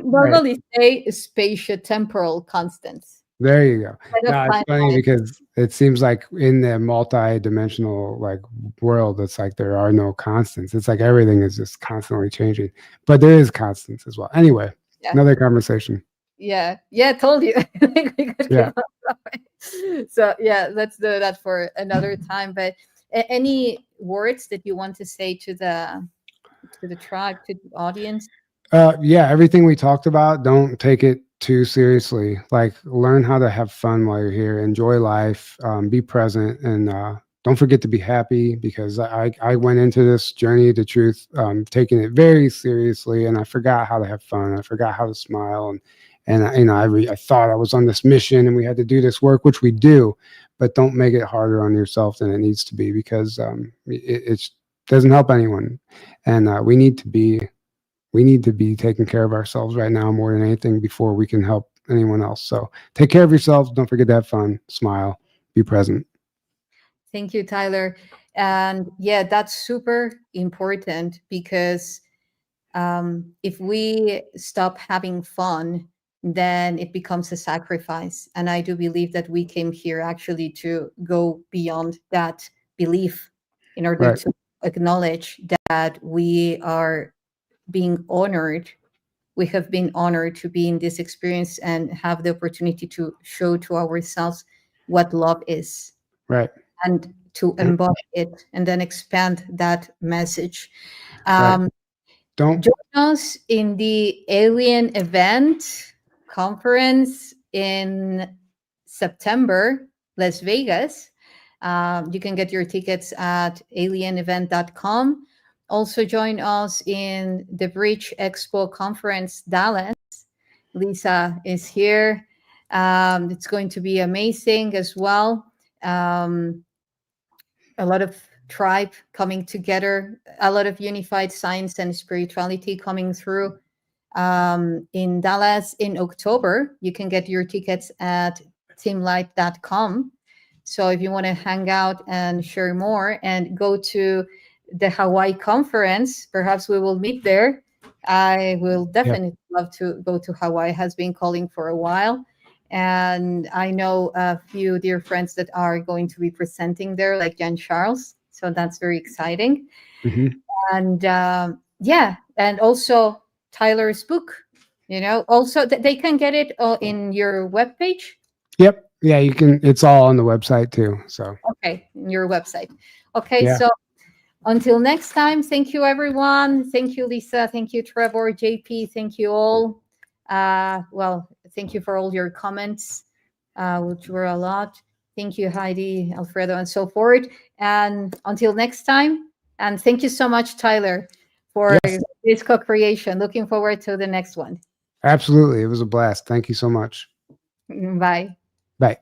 Speaker 1: normally say spatiotemporal constants.
Speaker 2: There you go. No, it's funny because it seems like in the multi-dimensional world, it's like there are no constants. It's like everything is just constantly changing, but there is constants as well. Anyway, another conversation.
Speaker 1: Yeah, told you. So yeah, let's do that for another time. But any words that you want to say to the tribe, to the audience?
Speaker 2: Yeah, everything we talked about, don't take it too seriously. Like, learn how to have fun while you're here, enjoy life, be present, and don't forget to be happy, because I went into this journey to truth taking it very seriously, and I forgot how to have fun. I forgot how to smile, and I thought I was on this mission and we had to do this work, which we do, but don't make it harder on yourself than it needs to be, because it doesn't help anyone. And we need to be taking care of ourselves right now more than anything before we can help anyone else. So take care of yourselves. Don't forget to have fun, smile, be present.
Speaker 1: Thank you, Tyler. And yeah, that's super important because if we stop having fun, then it becomes a sacrifice. And I do believe that we came here actually to go beyond that belief in order
Speaker 2: Right.
Speaker 1: to acknowledge that we are being honored. We have been honored to be in this experience and have the opportunity to show to ourselves what love is
Speaker 2: Right.
Speaker 1: and to embody it and then expand that message.
Speaker 2: Right.
Speaker 1: Um,
Speaker 2: Don't.
Speaker 1: Join us in the Alien Event conference in September, Las Vegas. You can get your tickets at alienevent.com. Also, join us in the Bridge Expo Conference, Dallas. Lisa is here. It's going to be amazing as well. A lot of tribe coming together, a lot of unified science and spirituality coming through in Dallas in October. You can get your tickets at teamlight.com. So if you want to hang out and share more and go to the Hawaii conference, perhaps we will meet there. I will
Speaker 2: Yep.
Speaker 1: definitely love to go to Hawaii. Has been calling for a while. And I know a few dear friends that are going to be presenting there, like Jan Charles. So that's very exciting.
Speaker 2: Hmm.
Speaker 1: And yeah, and also Tyler's book. Also they can get it in your webpage.
Speaker 2: Yep. Yeah, you can. It's all on the website too. So
Speaker 1: Okay, in your website. Okay,
Speaker 2: yeah.
Speaker 1: so until next time, thank you, everyone. Thank you, Lisa. Thank you, Trevor, JP. Thank you all. Well, thank you for all your comments, which were a lot. Thank you, Heidi, Alfredo, and so forth. And until next time. And thank you so much, Tyler, for
Speaker 2: Yes.
Speaker 1: this co-creation. Looking forward to the next one.
Speaker 2: Absolutely. It was a blast. Thank you so much.
Speaker 1: Bye.
Speaker 2: Bye.